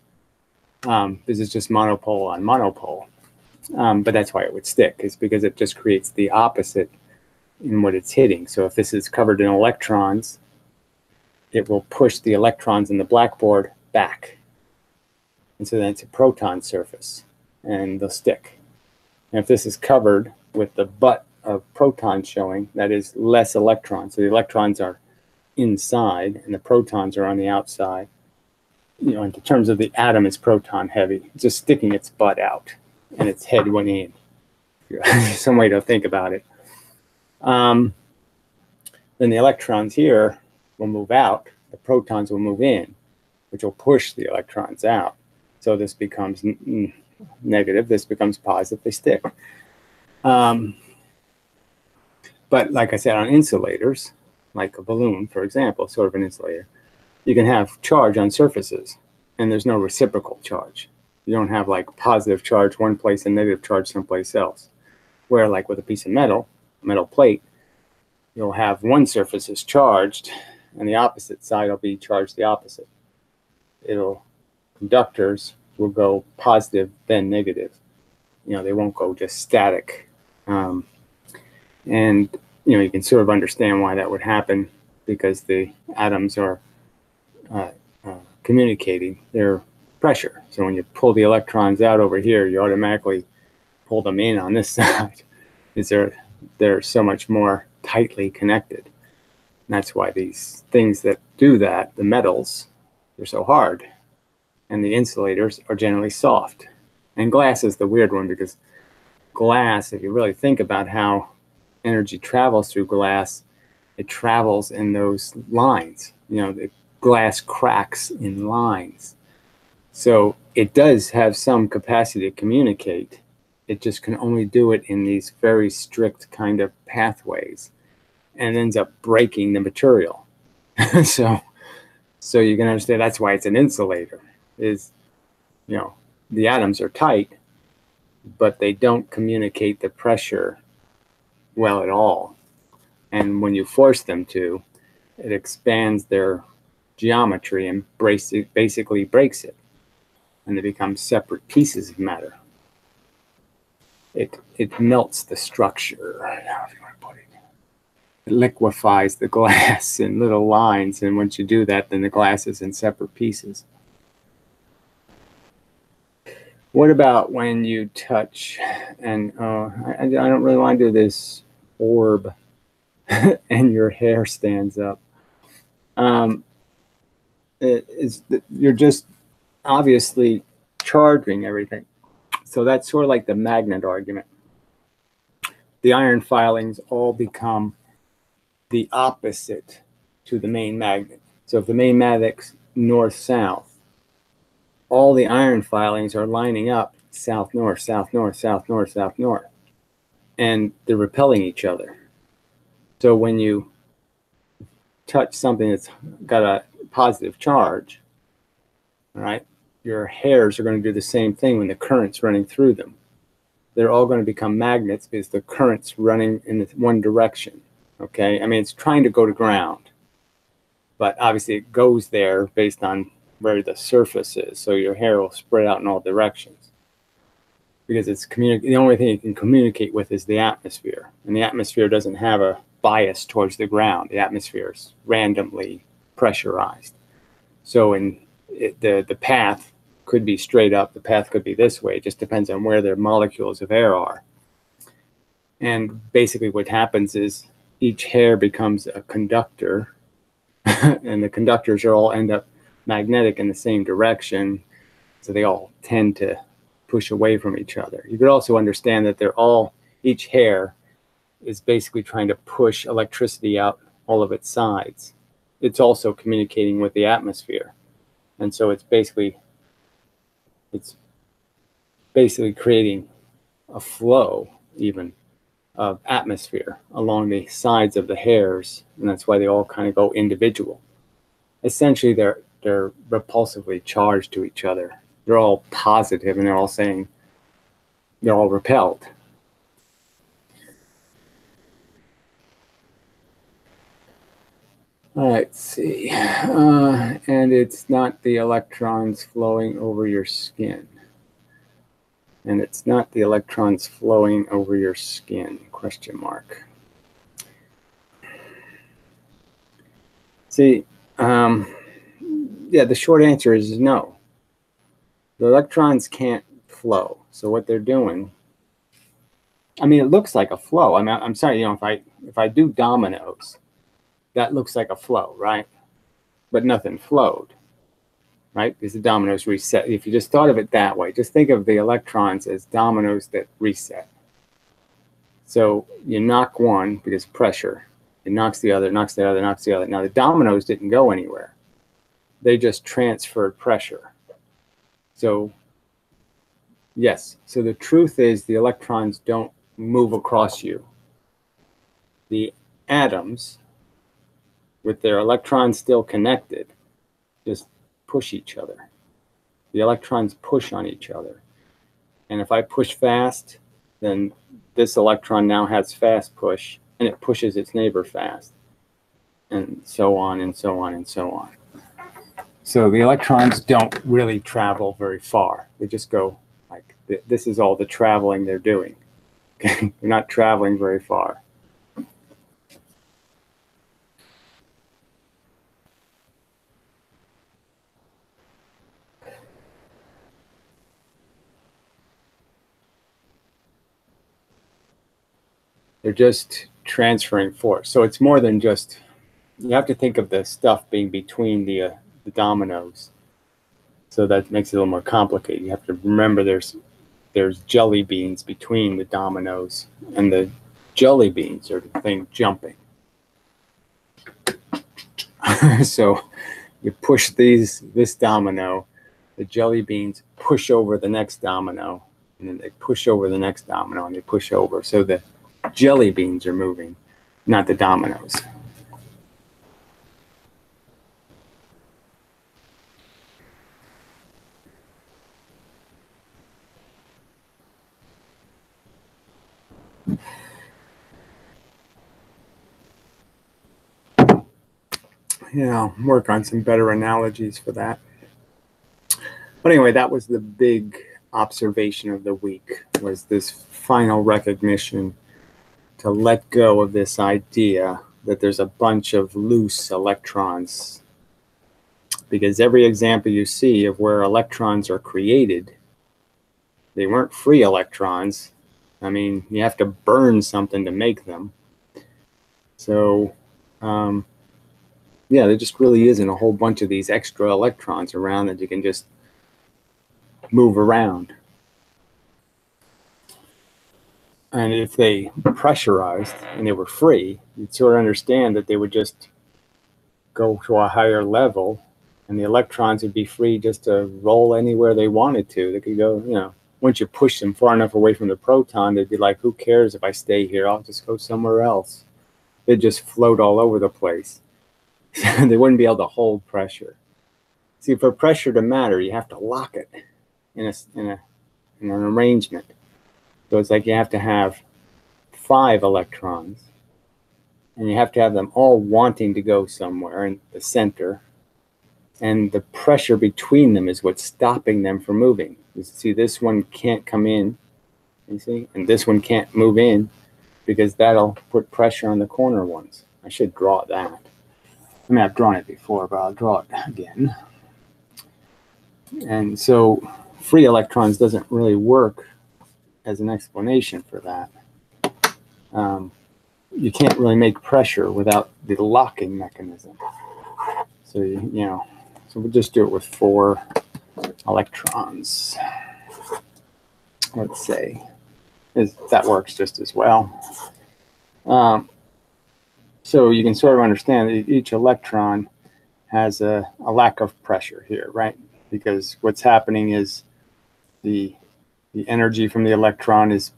This is just monopole on monopole. But that's why it would stick, is because it just creates the opposite in what it's hitting. So if this is covered in electrons, it will push the electrons in the blackboard back. And so then it's a proton surface, and they'll stick. And if this is covered with the butt of protons showing, that is less electrons. So the electrons are inside and the protons are on the outside. In terms of the atom, it's proton heavy. It's just sticking its butt out and its head went in. Some way to think about it. Then the electrons here will move out. The protons will move in, which will push the electrons out. So this becomes negative. This becomes positive. They stick. But like I said, on insulators, like a balloon, for example, sort of an insulator, you can have charge on surfaces, and there's no reciprocal charge. You don't have like positive charge one place and negative charge someplace else. Where like with a piece of metal, a metal plate, you'll have one surface is charged, and the opposite side will be charged the opposite. Conductors will go positive, then negative. They won't go just static. And you can sort of understand why that would happen, because the atoms are communicating their pressure. So when you pull the electrons out over here, you automatically pull them in on this side, because they're so much more tightly connected. And that's why these things that do that, the metals, they're so hard. And the insulators are generally soft. And glass is the weird one, because glass, if you really think about how energy travels through glass, it travels in those lines. The glass cracks in lines. So it does have some capacity to communicate. It just can only do it in these very strict kind of pathways, and ends up breaking the material. So you can understand that's why it's an insulator. The atoms are tight, but they don't communicate the pressure well at all. And when you force them to, it expands their geometry and basically breaks it, and they become separate pieces of matter. It melts the structure, however you want to put it. It liquefies the glass in little lines, and once you do that, then the glass is in separate pieces. What about when you touch, and I don't really want to do this orb, and your hair stands up. You're just obviously charging everything. So that's sort of like the magnet argument. The iron filings all become the opposite to the main magnet. So if the main magnet's north-south, all the iron filings are lining up south-north, south-north, south-north, south-north, and they're repelling each other. So when you touch something that's got a positive charge, all right, your hairs are going to do the same thing when the current's running through them. They're all going to become magnets because the current's running in one direction. Okay, I mean, it's trying to go to ground, but obviously it goes there based on where the surface is. So your hair will spread out in all directions because it's the only thing you can communicate with is the atmosphere, and the atmosphere doesn't have a bias towards the ground. The atmosphere is randomly pressurized. So the path could be straight up, the path could be this way. It just depends on where the molecules of air are. And basically what happens is each hair becomes a conductor, and the conductors all end up magnetic in the same direction, so they all tend to push away from each other. You could also understand that each hair is basically trying to push electricity out all of its sides. It's also communicating with the atmosphere. And so it's basically creating a flow even of atmosphere along the sides of the hairs, and that's why they all kind of go individual. Essentially, they're repulsively charged to each other. They're all positive, and they're all repelled. All right, let's see. And it's not the electrons flowing over your skin. And it's not the electrons flowing over your skin, question mark. See, yeah, the short answer is no. The electrons can't flow. So what they're doing, I mean, it looks like a flow. I mean, I'm sorry, if I do dominoes, that looks like a flow, right? But nothing flowed, right? Because the dominoes reset. If you just thought of it that way, just think of the electrons as dominoes that reset. So you knock one because pressure, it knocks the other, knocks the other, knocks the other. Now the dominoes didn't go anywhere. They just transferred pressure. So yes, so the truth is the electrons don't move across you. The atoms, with their electrons still connected, just push each other. The electrons push on each other. And if I push fast, then this electron now has fast push, and it pushes its neighbor fast, and so on and so on and so on. So the electrons don't really travel very far. They just go like, this is all the traveling they're doing. They're not traveling very far. They're just transferring force. So it's more than just, you have to think of the stuff being between the dominoes. So that makes it a little more complicated. You have to remember there's jelly beans between the dominoes, and the jelly beans are the thing jumping. So you push this domino, the jelly beans push over the next domino, and then they push over the next domino, and they push over. So the jelly beans are moving, not the dominoes. work on some better analogies for that. But anyway, that was the big observation of the week, was this final recognition to let go of this idea that there's a bunch of loose electrons. Because every example you see of where electrons are created, they weren't free electrons. I mean, you have to burn something to make them. So, yeah, there just really isn't a whole bunch of these extra electrons around that you can just move around. And if they pressurized and they were free, you'd sort of understand that they would just go to a higher level and the electrons would be free just to roll anywhere they wanted to. They could go, once you push them far enough away from the proton, they'd be like, who cares if I stay here? I'll just go somewhere else. They'd just float all over the place. They wouldn't be able to hold pressure. See, for pressure to matter, you have to lock it in an arrangement. So it's like you have to have 5 electrons, and you have to have them all wanting to go somewhere in the center, and the pressure between them is what's stopping them from moving. You see, this one can't come in, you see, and this one can't move in because that'll put pressure on the corner ones. I should draw that. I mean, I've drawn it before, but I'll draw it again. And so free electrons doesn't really work as an explanation for that. You can't really make pressure without the locking mechanism. So, so we'll just do it with 4 electrons. Let's say that works just as well. So you can sort of understand that each electron has a lack of pressure here, right? Because what's happening is the energy from the electron is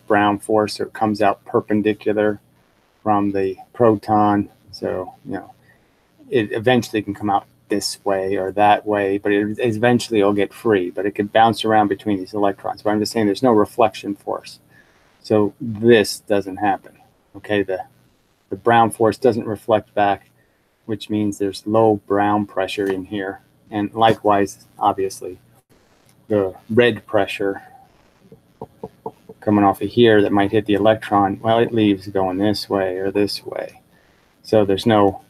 Brown force, so it comes out perpendicular from the proton. So, it eventually can come out this way or that way, but it eventually will get free, but it could bounce around between these electrons. But I'm just saying there's no reflection force. So this doesn't happen, okay? The Brown force doesn't reflect back, which means there's low Brown pressure in here. And likewise, obviously, the red pressure coming off of here that might hit the electron, well, it leaves going this way or this way. So there's no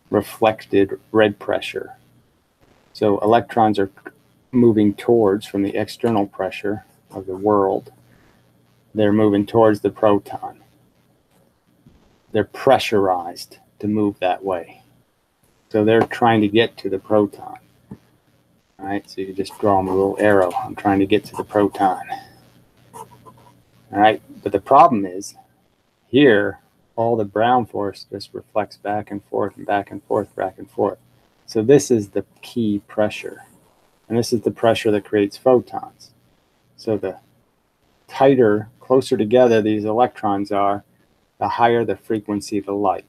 reflected red pressure. So electrons are moving towards, from the external pressure of the world, they're moving towards the proton. They're pressurized to move that way. So they're trying to get to the proton. All right, so you just draw them a little arrow. I'm trying to get to the proton. All right, but the problem is, here, all the Brown force just reflects back and forth and back and forth, back and forth. So this is the key pressure. And this is the pressure that creates photons. So the tighter, closer together these electrons are, the higher the frequency of the light.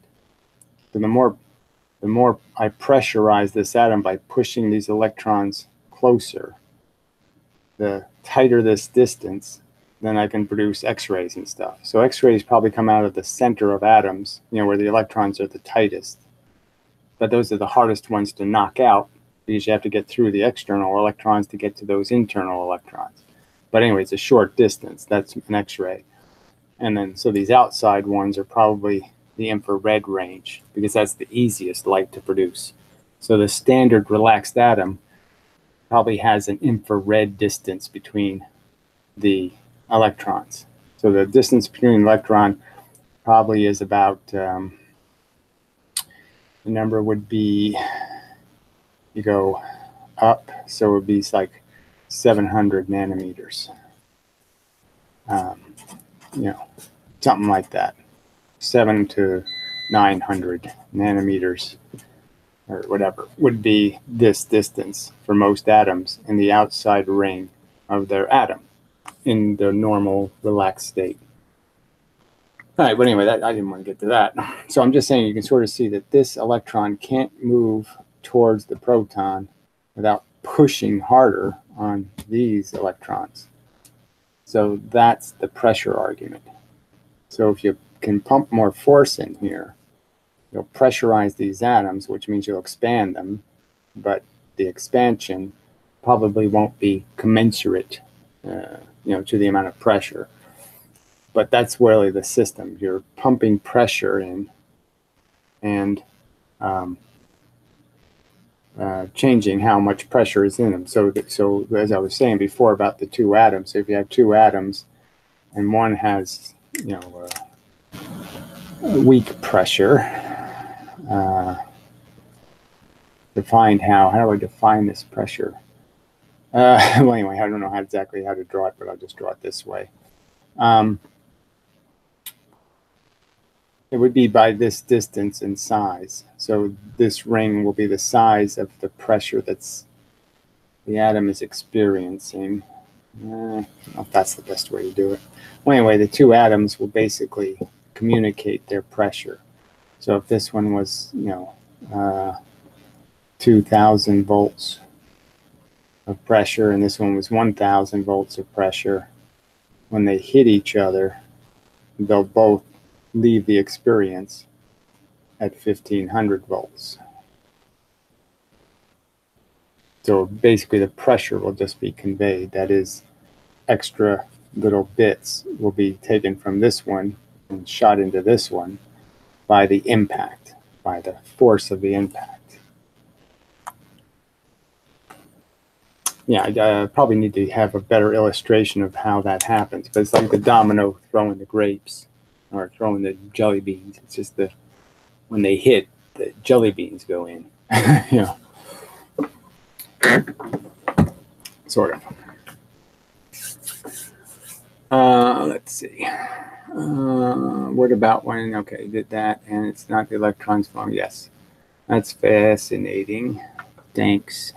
So the more I pressurize this atom by pushing these electrons closer, the tighter this distance, then I can produce X-rays and stuff. So X-rays probably come out of the center of atoms, where the electrons are the tightest. But those are the hardest ones to knock out because you have to get through the external electrons to get to those internal electrons. But anyway, it's a short distance. That's an X-ray. And then, so these outside ones are probably the infrared range because that's the easiest light to produce. So the standard relaxed atom probably has an infrared distance between the electrons. So the distance between an electron probably is about, the number would be, you go up, so it would be like 700 nanometers. Something like that. 7 to 900 nanometers or whatever would be this distance for most atoms in the outside ring of their atom in the normal relaxed state. All right, but anyway, I didn't want to get to that. So I'm just saying you can sort of see that this electron can't move towards the proton without pushing harder on these electrons. So that's the pressure argument. So if you can pump more force in here, you'll pressurize these atoms, which means you'll expand them, but the expansion probably won't be commensurate, to the amount of pressure. But that's really the system. You're pumping pressure in and changing how much pressure is in them. So as I was saying before about the two atoms, so if you have two atoms and one has, weak pressure, defined how do I define this pressure? Well, anyway, I don't know exactly how to draw it, but I'll just draw it this way. It would be by this distance and size. So this ring will be the size of the pressure that's the atom is experiencing. I don't know if that's the best way to do it. Well, anyway, the two atoms will basically communicate their pressure. So if this one was, 2,000 volts of pressure, and this one was 1,000 volts of pressure, when they hit each other, they'll both leave the experience at 1,500 volts. So basically the pressure will just be conveyed. That is, extra little bits will be taken from this one and shot into this one by the impact, by the force of the impact. Yeah, I probably need to have a better illustration of how that happens. But it's like the domino throwing the grapes or throwing the jelly beans. It's just when they hit, the jelly beans go in. Sort of. Let's see. What about when? Okay, did that, and it's not the electrons form. Yes, that's fascinating. Thanks.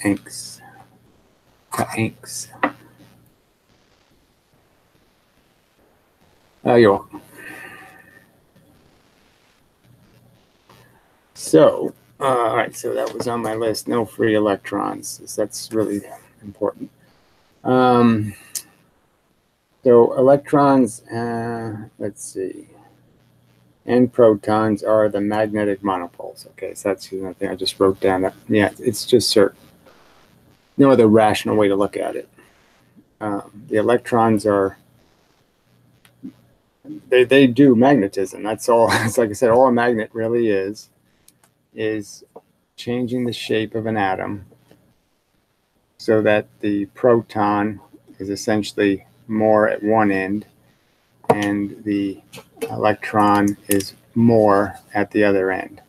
Thanks. You're welcome. So, all right, so that was on my list. No free electrons. That's really important. So electrons, let's see, and protons are the magnetic monopoles. Okay, so that's another thing I just wrote down. Yeah, it's just certain. No other rational way to look at it. The electrons are, they do magnetism. That's all. It's like I said, all a magnet really is changing the shape of an atom so that the proton is essentially more at one end and the electron is more at the other end.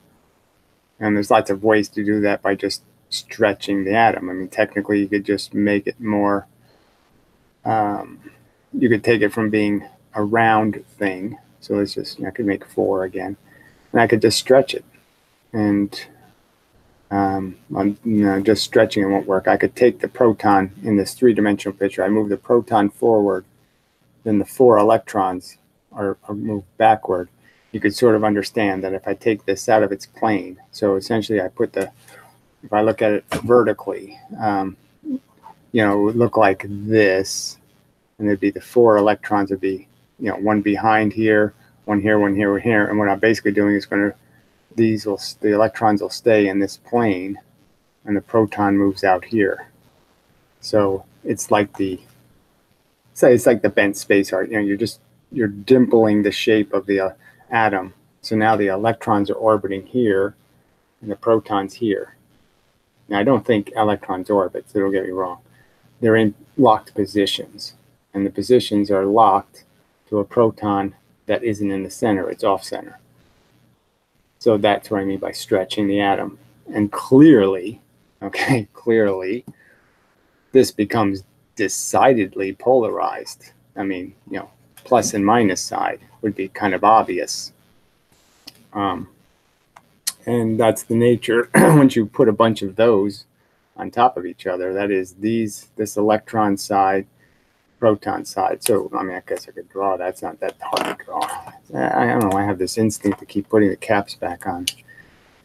And there's lots of ways to do that by just stretching the atom. I mean, technically you could just make it more, you could take it from being a round thing. So let's just, I could make 4 again, and I could just stretch it. And just stretching it won't work. I could take the proton in this 3-dimensional picture. I move the proton forward, then the 4 electrons are moved backward. You could sort of understand that if I take this out of its plane, so essentially I put if I look at it vertically, it would look like this, and it'd be the 4 electrons would be, one behind here, one here, one here, one here. And what I'm basically doing is the electrons will stay in this plane, and the proton moves out here. So it's like it's like the bent space art. You're dimpling the shape of the atom. So now the electrons are orbiting here, and the proton's here. Now I don't think electrons orbit, so don't get me wrong. They're in locked positions, and the positions are locked to a proton that isn't in the center. It's off center. So that's what I mean by stretching the atom. And clearly, this becomes decidedly polarized. I mean, plus and minus side would be kind of obvious. And that's the nature once you put a bunch of those on top of each other. That is this electron side, proton side. So, I mean, I guess I could draw that. It's not that hard to draw. I don't know. I have this instinct to keep putting the caps back on.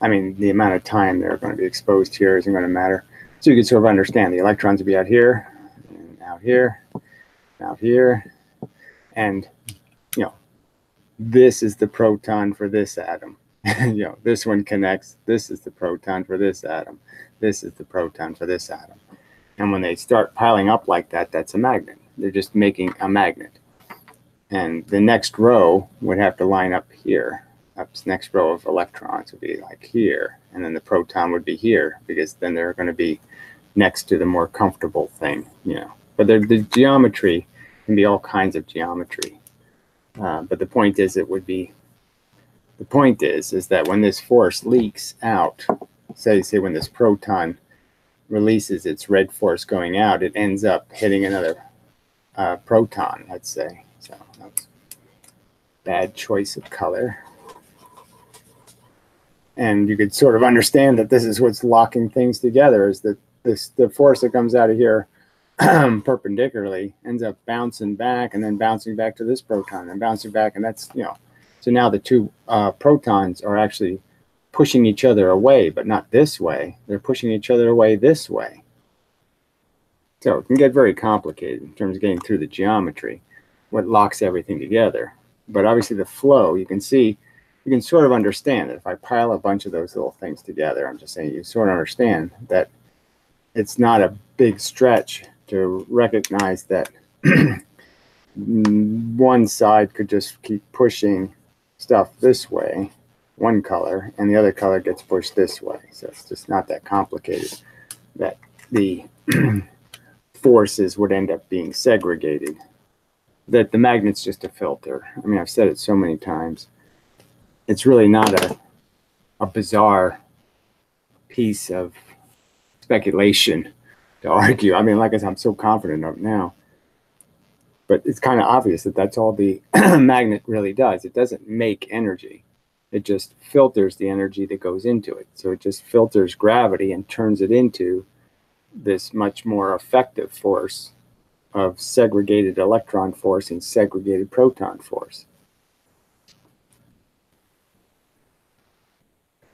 I mean, the amount of time they're going to be exposed here isn't going to matter. So you can sort of understand the electrons will be out here, and out here, out here. And, this is the proton for this atom. This one connects. This is the proton for this atom. This is the proton for this atom. And when they start piling up like that, that's a magnet. They're just making a magnet. And the next row would have to line up here. This next row of electrons would be like here. And then the proton would be here, because then they're going to be next to the more comfortable thing, But the geometry can be all kinds of geometry. But the point is, is that when this force leaks out, say when this proton releases its red force going out, it ends up hitting another proton, let's say. So that was bad choice of color. And you could sort of understand that this is what's locking things together, is that the force that comes out of here perpendicularly ends up bouncing back and then bouncing back to this proton and bouncing back. And that's, so now the two protons are actually pushing each other away, but not this way. They're pushing each other away this way. So it can get very complicated in terms of getting through the geometry, what locks everything together. But obviously the flow, you can sort of understand that if I pile a bunch of those little things together, I'm just saying, you sort of understand that it's not a big stretch to recognize that one side could just keep pushing stuff this way, one color, and the other color gets pushed this way. So it's just not that complicated, that the forces would end up being segregated, that the magnet's just a filter. I mean, I've said it so many times. It's really not a bizarre piece of speculation to argue. I mean, like I said, I'm so confident of it now. But it's kind of obvious that that's all the magnet really does. It doesn't make energy. It just filters the energy that goes into it. So it just filters gravity and turns it into this much more effective force of segregated electron force and segregated proton force.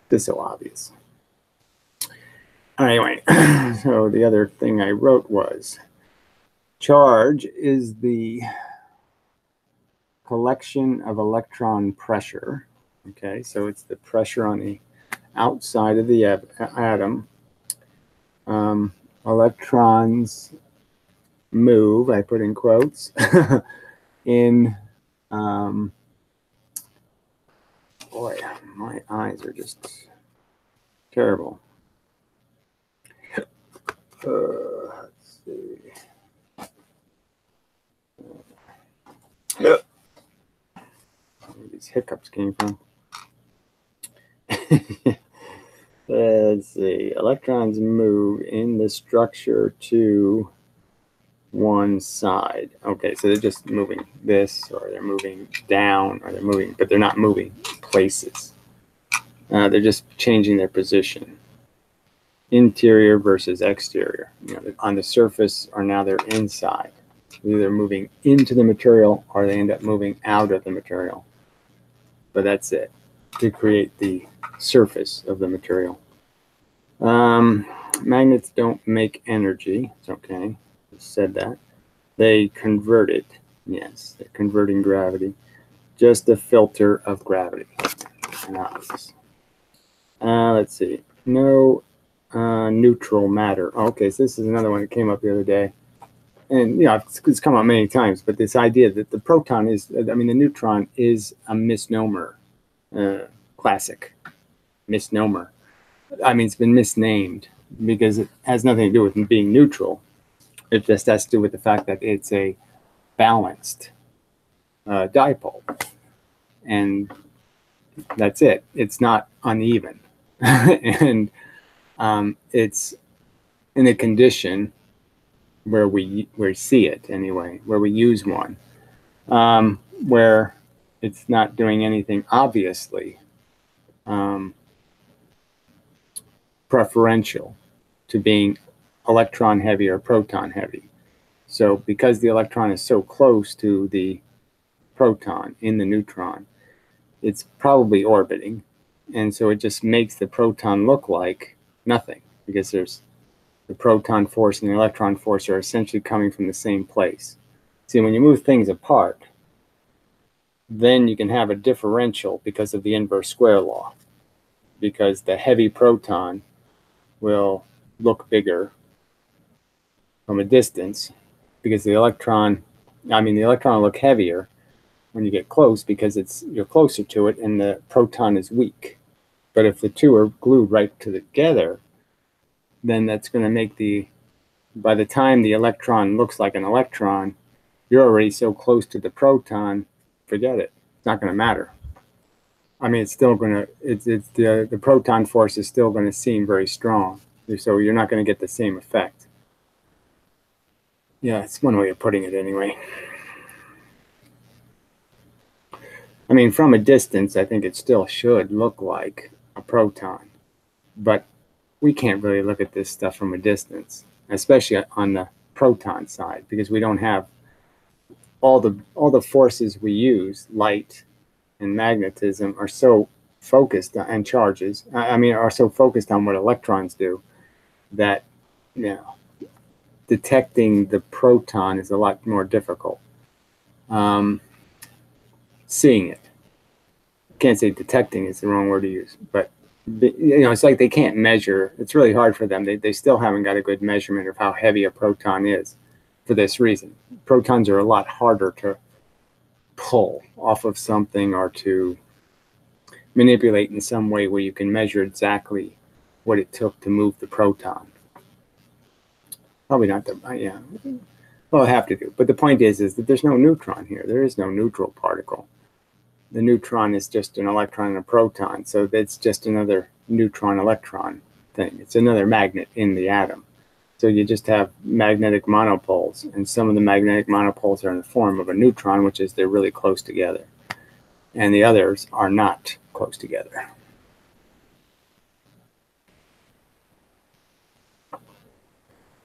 It's so obvious. Anyway, so the other thing I wrote was, charge is the collection of electron pressure. Okay, so it's the pressure on the outside of the atom. Electrons move, I put in quotes, in, boy, my eyes are just terrible. Let's see. Where these hiccups came from. Let's see. Electrons move in the structure to one side. Okay, so they're just moving this, or they're moving down, or they're moving, but they're not moving places. They're just changing their position. Interior versus exterior. On the surface, or now they're inside. Either moving into the material, or they end up moving out of the material. But that's it, to create the surface of the material. Magnets don't make energy. It's okay. I said that. They convert it. Yes, they're converting gravity. Just a filter of gravity. Let's see. No neutral matter. Okay, so this is another one that came up the other day. And, it's come up many times, but this idea that the proton is, the neutron is a misnomer. Classic misnomer. It's been misnamed because it has nothing to do with being neutral. It just has to do with the fact that it's a balanced dipole. And that's it. It's not uneven. And it's in a condition where we see it anyway, where we use one, where it's not doing anything obviously preferential to being electron heavy or proton heavy. So because the electron is so close to the proton in the neutron, it's probably orbiting. And so it just makes the proton look like nothing, because there's the proton force and the electron force are essentially coming from the same place. See, when you move things apart, then you can have a differential because of the inverse square law, because the heavy proton will look bigger from a distance because the electron will look heavier when you get close because you're closer to it and the proton is weak. But if the two are glued right together, then that's going to make by the time the electron looks like an electron, you're already so close to the proton, forget it. It's not going to matter. I mean, it's still going to, the proton force is still going to seem very strong. So you're not going to get the same effect. Yeah, it's one way of putting it anyway. I mean, from a distance, I think it still should look like a proton. But we can't really look at this stuff from a distance, especially on the proton side, because we don't have all the forces we use, light and magnetism, are so focused on, and charges, are so focused on what electrons do that, detecting the proton is a lot more difficult. Seeing it. Can't say detecting is the wrong word to use, but it's like they can't measure. It's really hard for them. They still haven't got a good measurement of how heavy a proton is for this reason. Protons are a lot harder to pull off of something or to manipulate in some way where you can measure exactly what it took to move the proton. Probably not the, well, I have to do. But the point is that there's no neutron here. There is no neutral particle. The neutron is just an electron and a proton. So it's just another neutron-electron thing. It's another magnet in the atom. So you just have magnetic monopoles, and some of the magnetic monopoles are in the form of a neutron, which is they're really close together. And the others are not close together.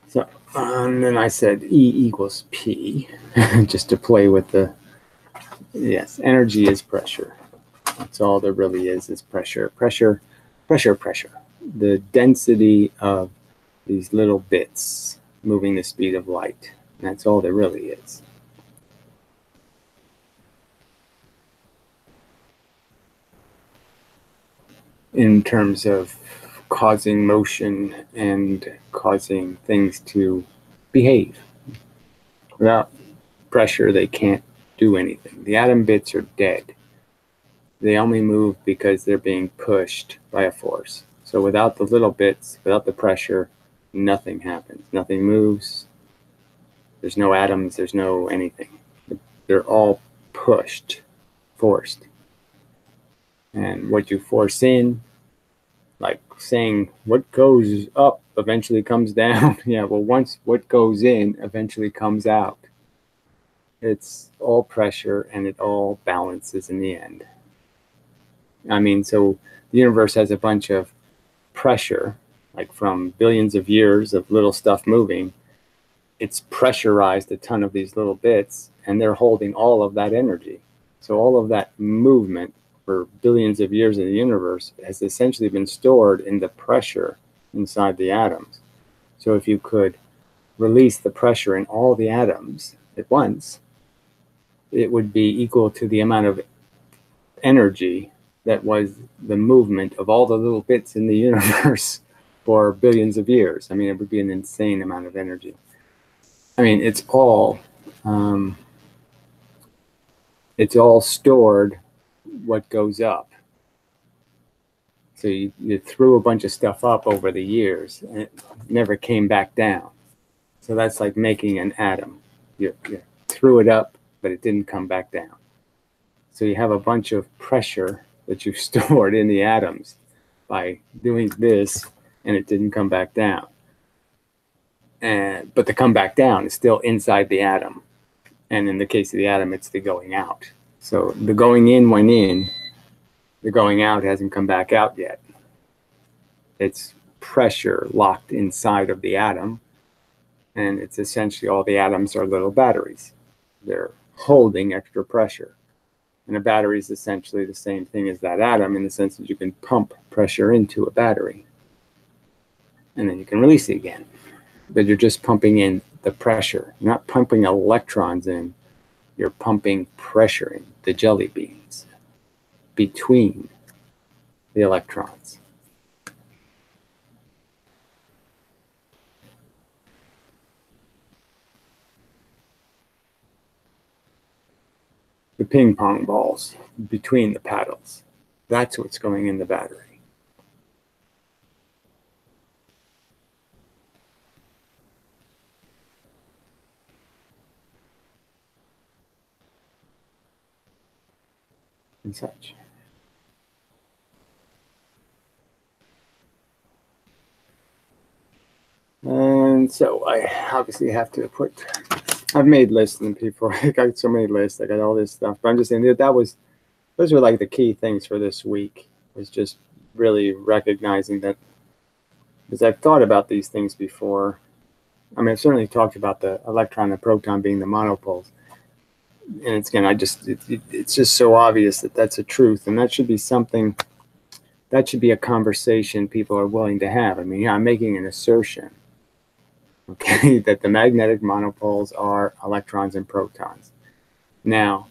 So, and then I said E equals P, just to play with the, yes, energy is pressure. That's all there really is pressure. Pressure, pressure, pressure. The density of these little bits moving the speed of light. That's all there really is. In terms of causing motion and causing things to behave. Without pressure, they can't do anything. The atom bits are dead. They only move because they're being pushed by a force. So without the little bits, without the pressure, nothing happens. Nothing moves. There's no atoms. There's no anything. They're all pushed, forced. And what you force in, like saying what goes up eventually comes down. Yeah, well, once what goes in eventually comes out. It's all pressure and it all balances in the end. I mean, so the universe has a bunch of pressure, like from billions of years of little stuff moving. It's pressurized a ton of these little bits, and they're holding all of that energy. So all of that movement for billions of years in the universe has essentially been stored in the pressure inside the atoms. So if you could release the pressure in all the atoms at once, it would be equal to the amount of energy that was the movement of all the little bits in the universe for billions of years. I mean, it would be an insane amount of energy. I mean, it's all stored what goes up. So you threw a bunch of stuff up over the years and it never came back down. So that's like making an atom. You threw it up, but it didn't come back down. So you have a bunch of pressure that you've stored in the atoms by doing this, and it didn't come back down. But the come back down is still inside the atom. And in the case of the atom, it's the going out. So the going in went in, the going out hasn't come back out yet. It's pressure locked inside of the atom, and it's essentially all the atoms are little batteries. They're holding extra pressure. And a battery is essentially the same thing as that atom in the sense that you can pump pressure into a battery, and then you can release it again. But you're just pumping in the pressure. You're not pumping electrons in. you're pumping pressure in the jelly beans between the electrons. The ping pong balls between the paddles. That's what's going in the battery. And such. And so I obviously have to put, I've made lists and people, I got so many lists, I got all this stuff, but I'm just saying that those were like the key things for this week, was just really recognizing that, because I've thought about these things before. I mean, I've certainly talked about the electron and proton being the monopoles. And it's, again, it's just so obvious that that's a truth, and that should be something, that should be a conversation people are willing to have. I mean, yeah, I'm making an assertion, okay, that the magnetic monopoles are electrons and protons. Now,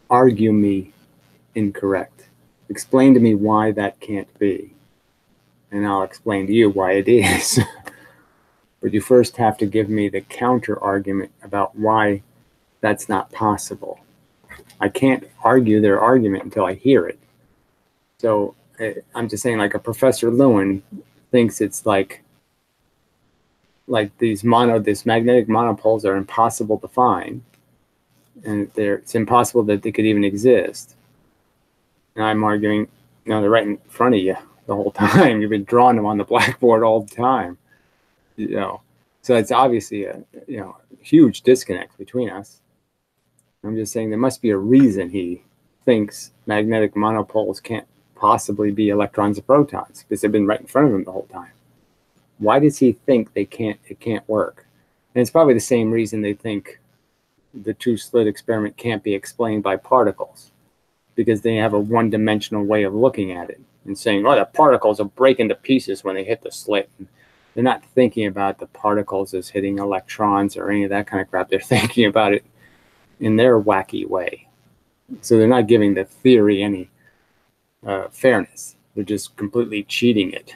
argue me incorrect. Explain to me why that can't be, and I'll explain to you why it is. But you first have to give me the counter argument about why that's not possible. I can't argue their argument until I hear it. So I'm just saying, like, a Professor Lewin thinks it's like this magnetic monopoles are impossible to find, and it's impossible that they could even exist. And I'm arguing, no, they're right in front of you the whole time. You've been drawing them on the blackboard all the time. You know, so it's obviously a huge disconnect between us. I'm just saying there must be a reason he thinks magnetic monopoles can't possibly be electrons and protons, because they've been right in front of him the whole time. Why does he think it can't work? And it's probably the same reason they think the two-slit experiment can't be explained by particles, because they have a one-dimensional way of looking at it and saying, oh, the particles will break into pieces when they hit the slit. And they're not thinking about the particles as hitting electrons or any of that kind of crap. They're thinking about it in their wacky way. So they're not giving the theory any fairness. They're just completely cheating it.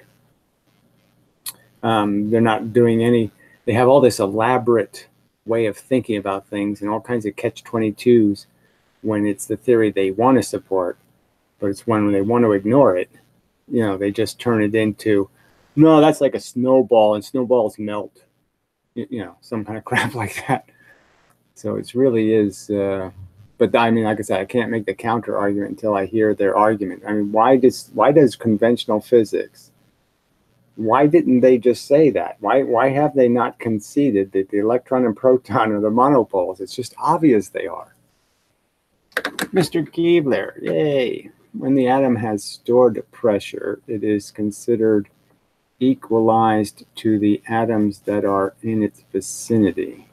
They're not doing any, they have all this elaborate way of thinking about things and all kinds of catch-22s when it's the theory they want to support, but it's when they want to ignore it, they just turn it into, no, that's like a snowball and snowballs melt, some kind of crap like that. So it really is, but I mean, like I said, I can't make the counter argument until I hear their argument. I mean, why does conventional physics, why didn't they just say that? Why have they not conceded that the electron and proton are the monopoles? It's just obvious they are. Mr. Keebler, yay. When the atom has stored pressure, it is considered equalized to the atoms that are in its vicinity.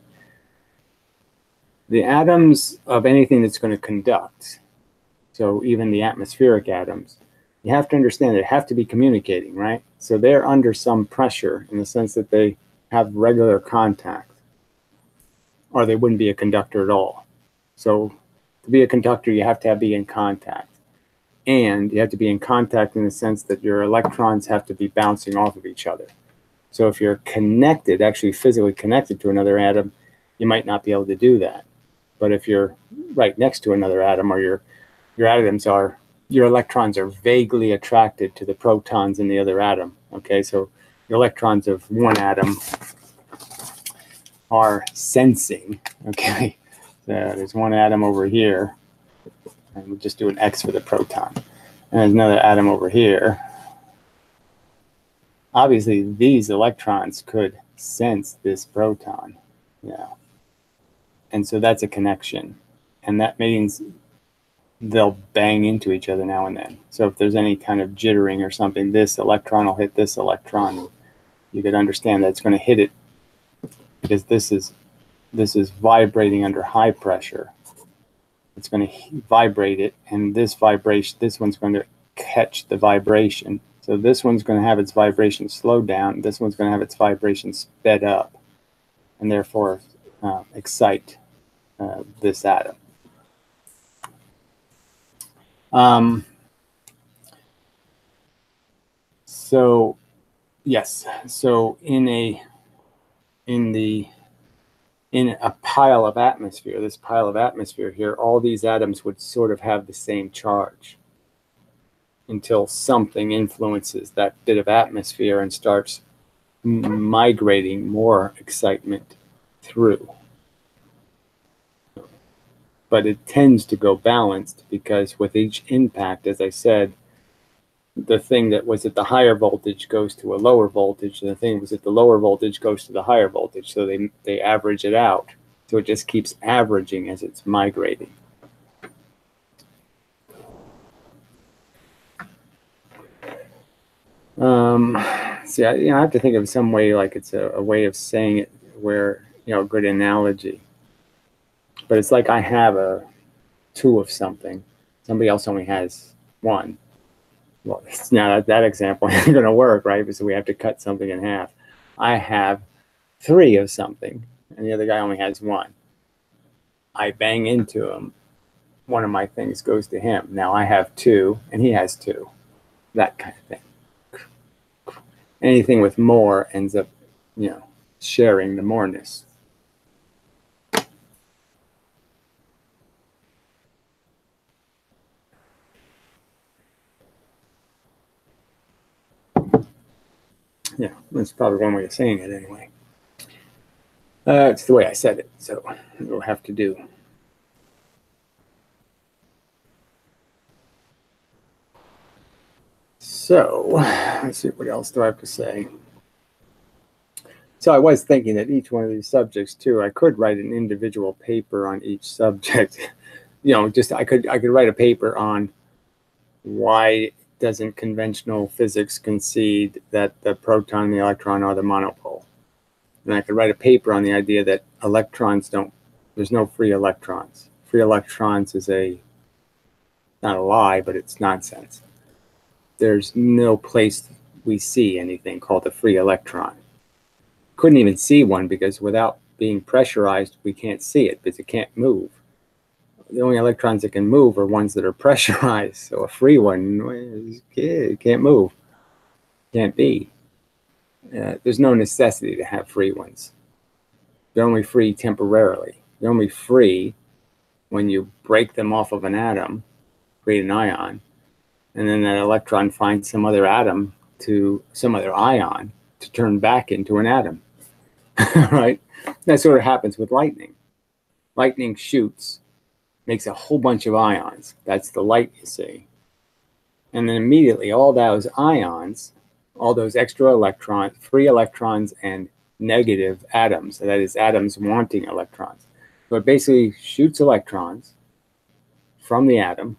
The atoms of anything that's going to conduct, so even the atmospheric atoms, you have to understand they have to be communicating, right? So they're under some pressure in the sense that they have regular contact, or they wouldn't be a conductor at all. So to be a conductor, you have to be in contact. And you have to be in contact in the sense that your electrons have to be bouncing off of each other. So if you're connected, actually physically connected to another atom, you might not be able to do that. But if you're right next to another atom, or your electrons are vaguely attracted to the protons in the other atom. Okay, so the electrons of one atom are sensing. Okay, so there's one atom over here, and we'll just do an X for the proton. And there's another atom over here. Obviously, these electrons could sense this proton. And so that's a connection. And that means they'll bang into each other now and then. So if there's any kind of jittering or something, this electron will hit this electron. You could understand that it's going to hit it because this is vibrating under high pressure. It's going to vibrate it, and this one's going to catch the vibration. So this one's going to have its vibration slowed down. This one's going to have its vibration sped up, and therefore excite this atom. So yes, so in a pile of atmosphere, this pile of atmosphere here, all these atoms would sort of have the same charge until something influences that bit of atmosphere and starts migrating more excitement through. But it tends to go balanced because with each impact, as I said, the thing that was at the higher voltage goes to a lower voltage, and the thing that was at the lower voltage goes to the higher voltage. So they average it out. So it just keeps averaging as it's migrating. See, I have to think of some way, like it's a way of saying it where, a good analogy. But it's like I have two of something. Somebody else only has one. Well, now that example isn't going to work, right? Because we have to cut something in half. I have three of something, and the other guy only has one. I bang into him. One of my things goes to him. Now I have two, and he has two. That kind of thing. Anything with more ends up, sharing the moreness. Yeah, that's probably one way of saying it anyway. It's the way I said it, so it'll have to do. So, let's see, what else do I have to say? So I was thinking that each one of these subjects too, I could write an individual paper on each subject. I could write a paper on why doesn't conventional physics concede that the proton and the electron are the monopole. And I could write a paper on the idea that there's no free electrons. Free electrons is not a lie, but it's nonsense. There's no place we see anything called a free electron. Couldn't even see one because without being pressurized, we can't see it because it can't move. The only electrons that can move are ones that are pressurized. So a free one, it can't move. Can't be. There's no necessity to have free ones. They're only free temporarily. They're only free when you break them off of an atom, create an ion, and then that electron finds some other ion to turn back into an atom. Right? That sort of happens with lightning. Lightning shoots, makes a whole bunch of ions. That's the light you see. And then immediately all those ions, all those extra electrons, free electrons and negative atoms, that is atoms wanting electrons. So it basically shoots electrons from the atom,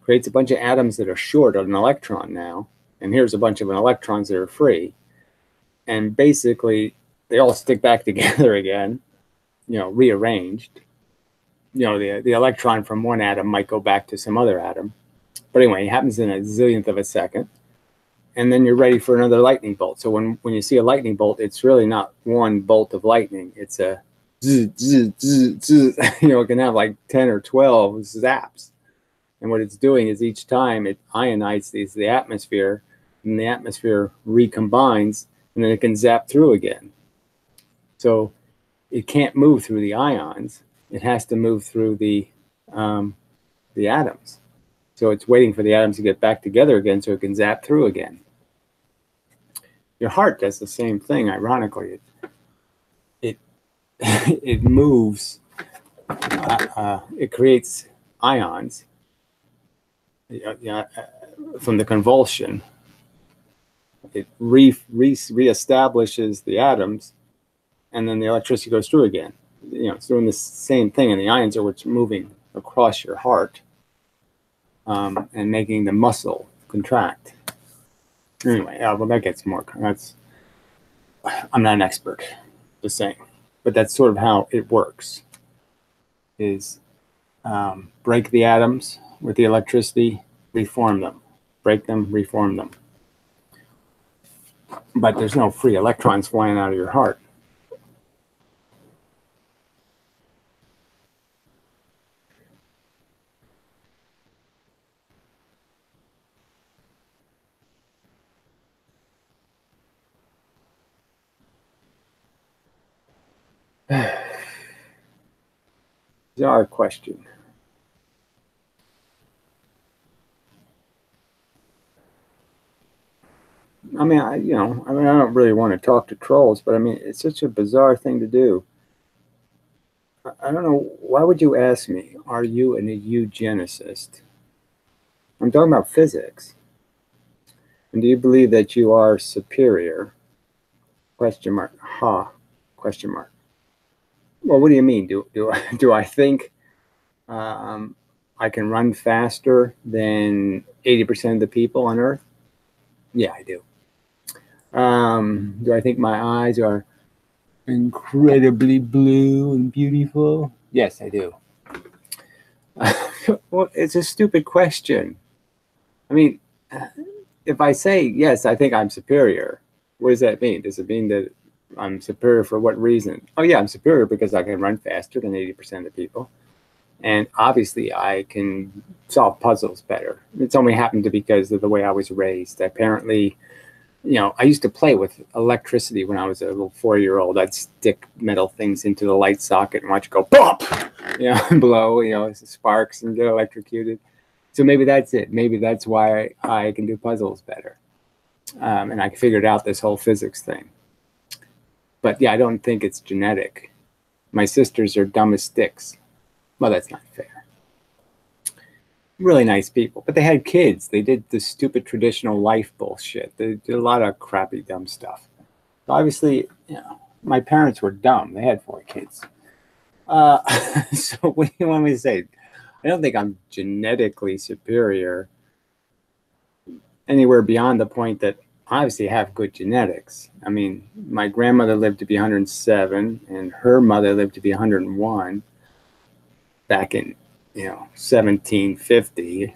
creates a bunch of atoms that are short of an electron now, and here's a bunch of electrons that are free, and basically they all stick back together again, rearranged. The electron from one atom might go back to some other atom. But anyway, it happens in a zillionth of a second. And then you're ready for another lightning bolt. So when you see a lightning bolt, it's really not one bolt of lightning. It's a zzz, zzz, zzz, zzz. It can have like 10 or 12 zaps. And what it's doing is each time it ionizes the atmosphere, and the atmosphere recombines, and then it can zap through again. So it can't move through the ions. It has to move through the atoms. So it's waiting for the atoms to get back together again so it can zap through again. Your heart does the same thing, ironically. It moves, it creates ions from the convulsion. It reestablishes the atoms, and then the electricity goes through again. It's doing the same thing, and the ions are what's moving across your heart and making the muscle contract. Anyway, well, that gets more. I'm not an expert, just saying, but that's sort of how it works. Is break the atoms with the electricity, reform them, break them, reform them. But there's no free electrons flying out of your heart. Bizarre question. I mean, I don't really want to talk to trolls, but I mean, it's such a bizarre thing to do. I don't know. Why would you ask me, are you an eugenicist? I'm talking about physics. And do you believe that you are superior? Question mark. Ha. Question mark. Well, what do you mean? Do I think um, I can run faster than 80% of the people on Earth? Yeah, I do. Do I think my eyes are incredibly blue and beautiful? Yes, I do. Well, it's a stupid question. I mean, if I say yes, I think I'm superior, what does that mean? Does it mean that I'm superior for what reason? Oh, yeah, I'm superior because I can run faster than 80% of the people. And obviously, I can solve puzzles better. It's only happened to because of the way I was raised. Apparently, I used to play with electricity when I was a little 4-year-old. I'd stick metal things into the light socket and watch it go pop, and blow, sparks and get electrocuted. So maybe that's it. Maybe that's why I can do puzzles better. And I figured out this whole physics thing. But yeah, I don't think it's genetic. My sisters are dumb as sticks. Well, that's not fair. Really nice people, but they had kids. They did the stupid traditional life bullshit. They did a lot of crappy, dumb stuff. So obviously, my parents were dumb. They had 4 kids. So what do you want me to say? I don't think I'm genetically superior anywhere beyond the point that I obviously have good genetics. I mean, my grandmother lived to be 107, and her mother lived to be 101 back in 1750,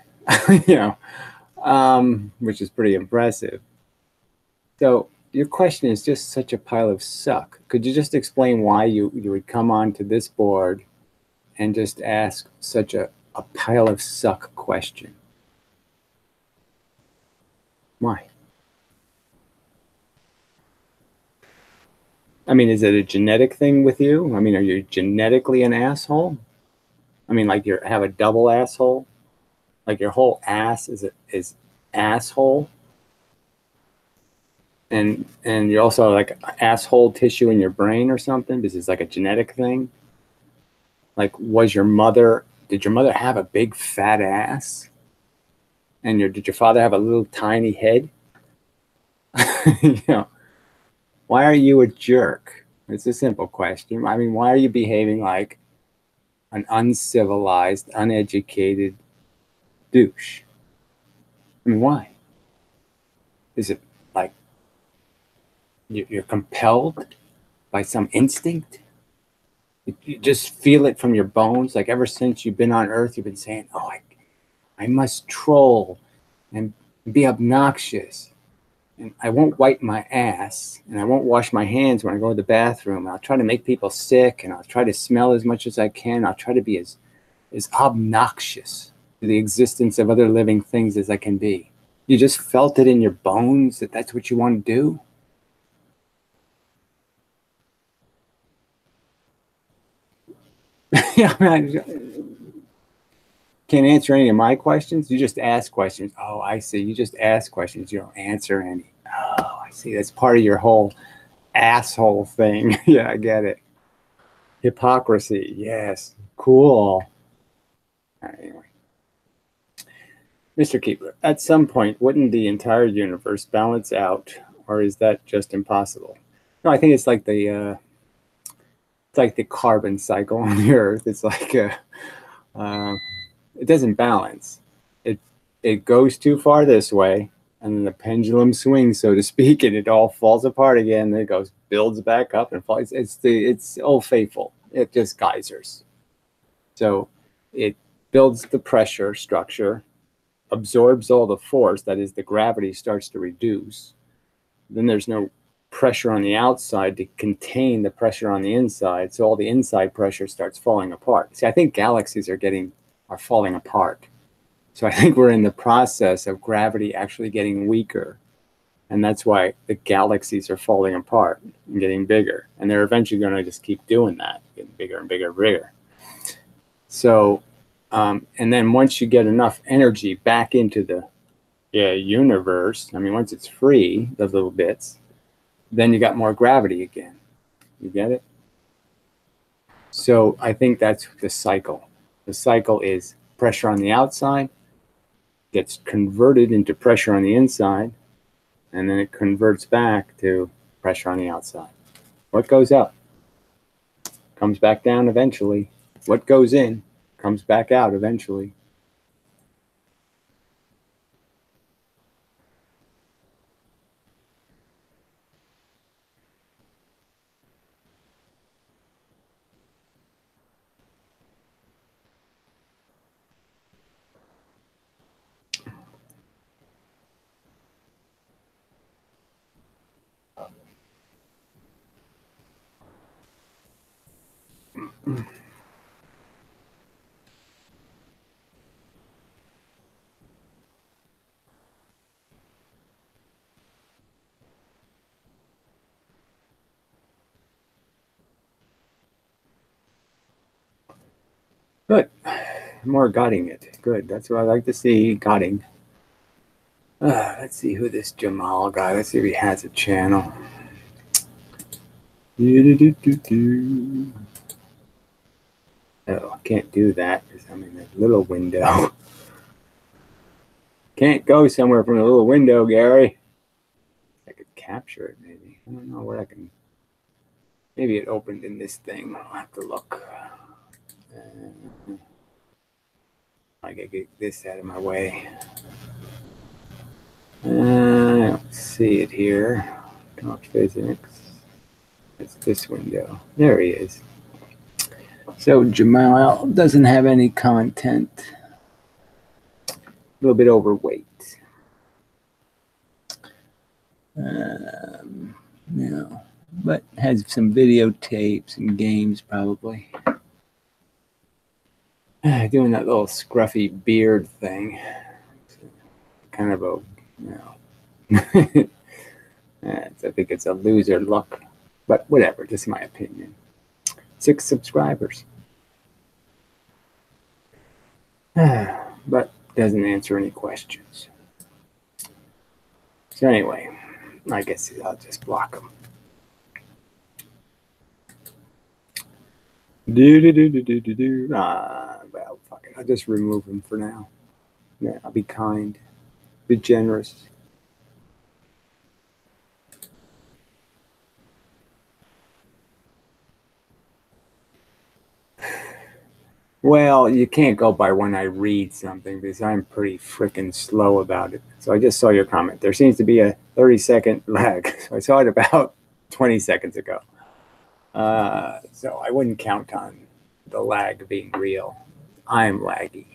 which is pretty impressive. So your question is just such a pile of suck. Could you just explain why you would come onto this board and just ask such a pile of suck question? Why? I mean, is it a genetic thing with you? I mean, are you genetically an asshole? I mean, like you have a double asshole? Like your whole ass is asshole? And you're also like asshole tissue in your brain or something? This is like a genetic thing? Like, did your mother have a big fat ass? And did your father have a little tiny head? Why are you a jerk? It's a simple question. I mean, why are you behaving like an uncivilized, uneducated douche? I mean, why? Is it like you're compelled by some instinct? You just feel it from your bones. Like ever since you've been on Earth, you've been saying, "Oh, I must troll and be obnoxious. And I won't wipe my ass, and I won't wash my hands when I go to the bathroom. And I'll try to make people sick, and I'll try to smell as much as I can. I'll try to be as obnoxious to the existence of other living things as I can be." You just felt it in your bones that that's what you want to do? Yeah, can't answer any of my questions. You just ask questions. Oh, I see. You just ask questions. You don't answer any. Oh, I see. That's part of your whole asshole thing. Yeah, I get it. Hypocrisy. Yes. Cool. Anyway, Mr. Keeper, at some point, wouldn't the entire universe balance out, or is that just impossible? No, I think it's like the carbon cycle on the Earth. It's like it doesn't balance. It goes too far this way, and then the pendulum swings, so to speak, and it all falls apart again. Then it builds back up and falls. It's Old Faithful. It just geysers. So it builds the pressure structure, absorbs all the force. That is, the gravity starts to reduce. Then there's no pressure on the outside to contain the pressure on the inside. So all the inside pressure starts falling apart. See, I think galaxies are falling apart. So I think we're in the process of gravity actually getting weaker. And that's why the galaxies are falling apart and getting bigger. And they're eventually going to just keep doing that, getting bigger and bigger and bigger. So, and then once you get enough energy back into the universe, I mean, once it's free, those little bits, then you got more gravity again. You get it? So I think that's the cycle. The cycle is pressure on the outside gets converted into pressure on the inside, and then it converts back to pressure on the outside. What goes up comes back down eventually. What goes in comes back out eventually. Good. More gotting it. Good. That's what I like to see, gotting. Let's see who this Jamal guy, let's see if he has a channel. Oh, I can't do that because I'm in a little window. Can't go somewhere from a little window, Gary. I could capture it maybe. I don't know where I can. Maybe it opened in this thing. I'll have to look. I gotta get this out of my way. I don't see it here. Talk physics. It's this window. There he is. So Jamal doesn't have any content. A little bit overweight. No, but has some videotapes and games probably. Doing that little scruffy beard thing. It's kind of a, I think it's a loser look, but whatever, just my opinion. 6 subscribers. But doesn't answer any questions. So anyway, I guess I'll just block them. Well, fuck it. I'll just remove them for now. Yeah, I'll be kind, be generous. Well, you can't go by when I read something because I'm pretty freaking slow about it. So I just saw your comment. There seems to be a 30-second lag. So I saw it about 20 seconds ago. So I wouldn't count on the lag being real. I'm laggy.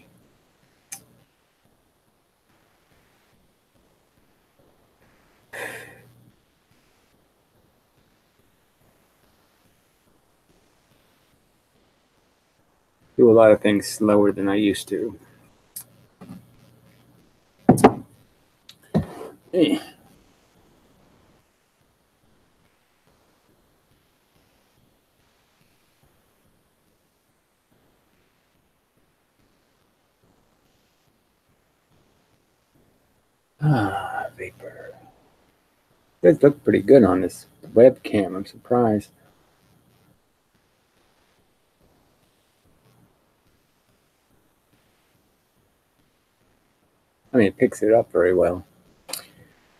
Do a lot of things slower than I used to. Hey. Vapor. It does look pretty good on this webcam. I'm surprised. I mean, it picks it up very well.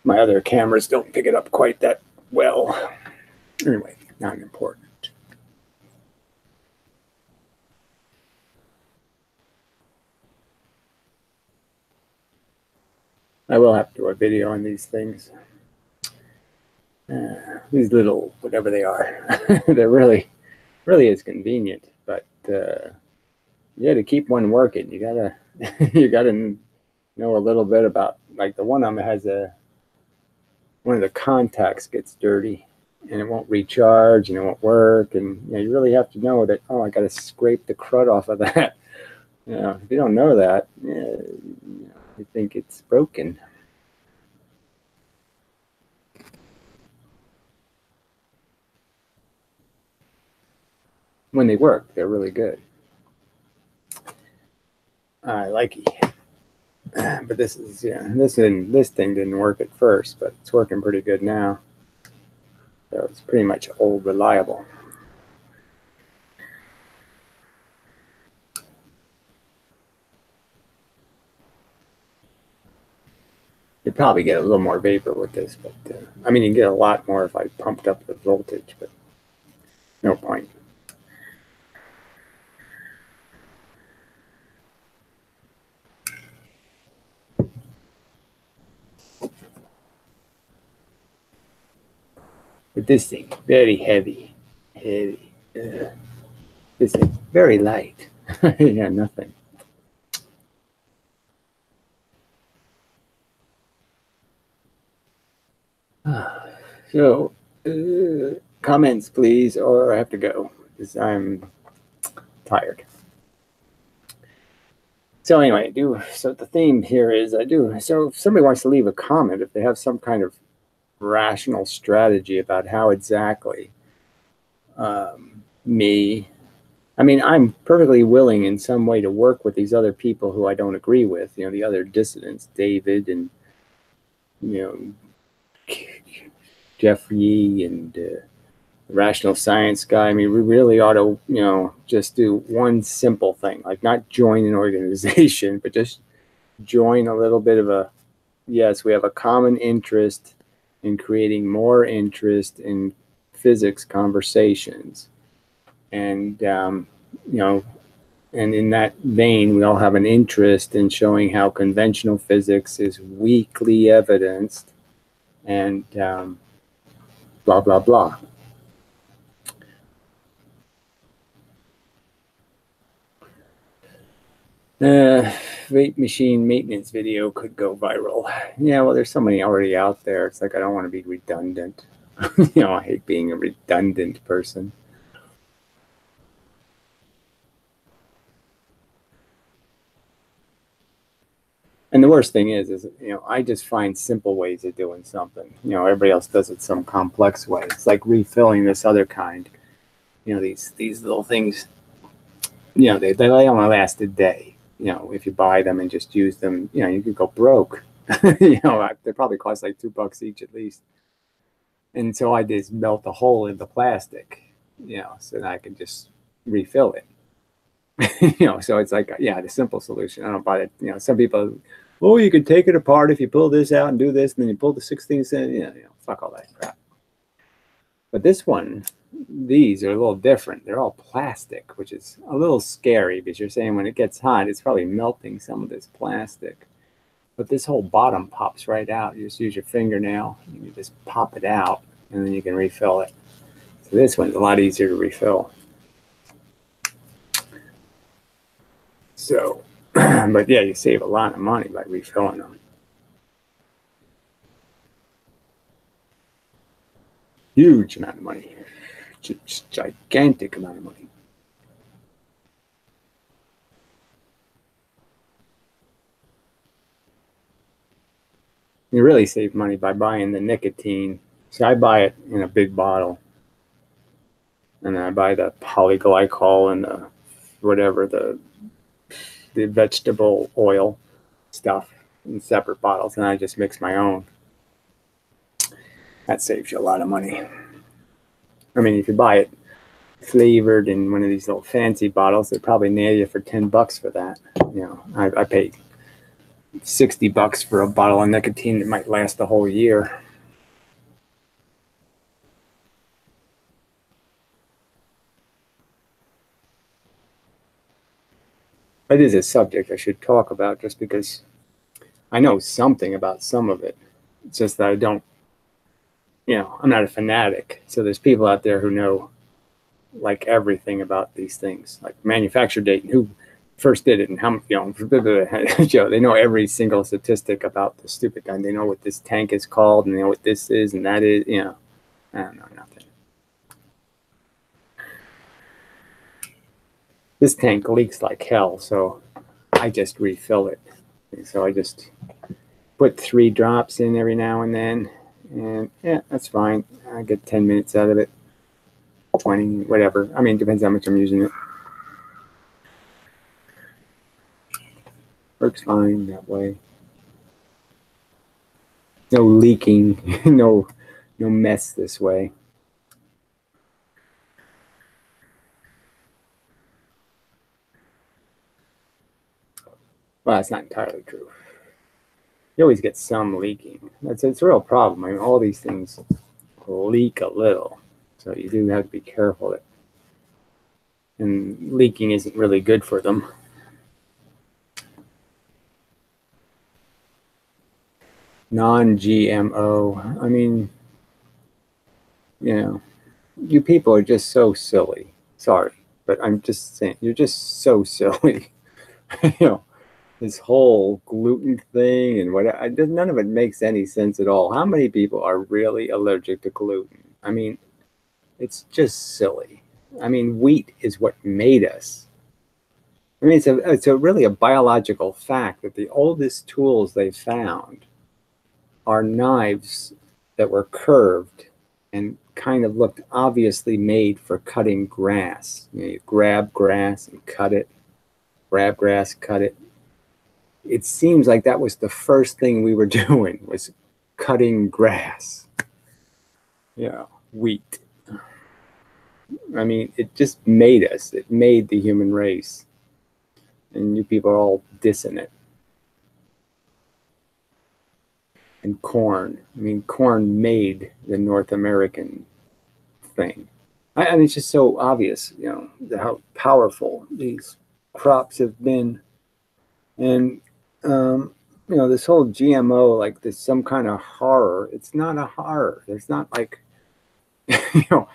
My other cameras don't pick it up quite that well. Anyway, not important. I will have to do a video on these things. These little, whatever they are, they're really is convenient. But yeah, to keep one working, you gotta you gotta know a little bit about. Like the one of them has one of the contacts gets dirty and it won't recharge and it won't work, and you really have to know that. Oh, I gotta scrape the crud off of that. If you don't know that, you think it's broken. when they work, they're really good. I like it. But this is, this thing didn't work at first, but it's working pretty good now. So it's pretty much old reliable. You'd probably get a little more vapor with this, but I mean, you can get a lot more if I pumped up the voltage, but no point. But this thing, very heavy. This thing, very light. Yeah, nothing. So, comments, please, or I have to go because I'm tired. So anyway, so the theme here is so if somebody wants to leave a comment, if they have some kind of rational strategy about how exactly I'm perfectly willing in some way to work with these other people who I don't agree with, the other dissidents, David and Jeffrey and the rational science guy. I mean, we really ought to, just do one simple thing, like not join an organization, but just join a little bit of yes, we have a common interest in creating more interest in physics conversations. And, and in that vein, we all have an interest in showing how conventional physics is weakly evidenced and blah, blah, blah. Vape machine maintenance video could go viral. Yeah, well, there's so many already out there. It's like I don't want to be redundant. I hate being a redundant person. And the worst thing is I just find simple ways of doing something. Everybody else does it some complex way. It's like refilling this other kind. These little things. They only last a day. If you buy them and just use them, you could go broke. They probably cost like $2 each at least. And so I just melt a hole in the plastic, so that I can just refill it. So it's like, the simple solution. I don't buy it. Some people, you could take it apart if you pull this out and do this, and then you pull the 16 cent, fuck all that crap. But this one, these are a little different. They're all plastic, which is a little scary because you're saying when it gets hot, it's probably melting some of this plastic. But this whole bottom pops right out. You just use your fingernail, and you just pop it out, and then you can refill it. So this one's a lot easier to refill. So, but yeah, you save a lot of money by refilling them. Huge amount of money. Just gigantic amount of money. You really save money by buying the nicotine. So I buy it in a big bottle. And then I buy the polyglycol and the whatever, the vegetable oil stuff in separate bottles. And I just mix my own. That saves you a lot of money. I mean, if you buy it flavored in one of these little fancy bottles, they probably nail you for $10 for that. I paid $60 for a bottle of nicotine that might last the whole year. It is a subject I should talk about just because I know something about some of it. It's just that I don't, I'm not a fanatic. So there's people out there who know like everything about these things, like manufacture date and who first did it and how, they know every single statistic about the stupid gun. They know what this tank is called and they know what this is and that is, I don't know nothing. This tank leaks like hell, so I just refill it. So I just put 3 drops in every now and then, and yeah, that's fine. I get 10 minutes out of it. 20, whatever. I mean, depends how much I'm using it. Works fine that way. No leaking, no mess this way. Well, that's not entirely true. You always get some leaking. It's a real problem. I mean, all these things leak a little, so you do have to be careful that. And leaking isn't really good for them. Non-GMO. I mean, you know, you people are just so silly. Sorry, but I'm just saying, you're just so silly. You know, this whole gluten thing and whatever, none of it makes any sense at all. How many people are really allergic to gluten? I mean, it's just silly. I mean, wheat is what made us. I mean, it's really a biological fact that the oldest tools they found are knives that were curved and kind of looked obviously made for cutting grass. You grab grass and cut it, grab grass, cut it. It seems like that was the first thing we were doing, was cutting grass. Yeah, wheat. I mean, it just made us. It made the human race. And you people are all dissing it. And corn. I mean, corn made the North American thing. I mean, it's just so obvious, you know, how powerful these crops have been. And, you know, this whole GMO, like there's some kind of horror. It's not a horror. There's not like, you know,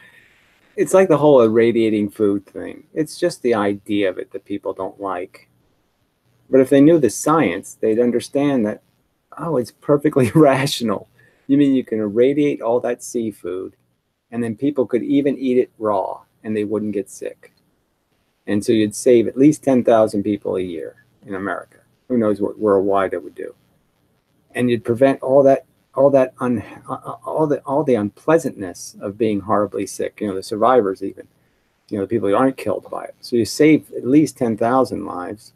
it's like the whole irradiating food thing. It's just the idea of it that people don't like. But if they knew the science, they'd understand that, oh, it's perfectly rational. You mean you can irradiate all that seafood, and then people could even eat it raw, and they wouldn't get sick. And so you'd save at least 10,000 people a year in America. Who knows what worldwide it would do? And you'd prevent all the unpleasantness of being horribly sick. You know, the survivors even. You know, the people who aren't killed by it. So you save at least 10,000 lives.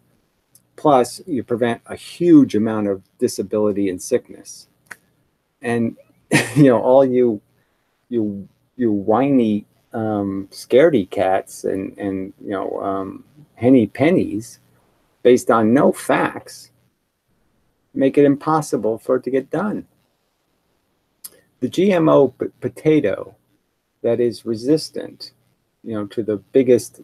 Plus, you prevent a huge amount of disability and sickness. And, you know, all you whiny scaredy cats and you know, henny pennies based on no facts make it impossible for it to get done. The GMO potato that is resistant, you know, to the biggest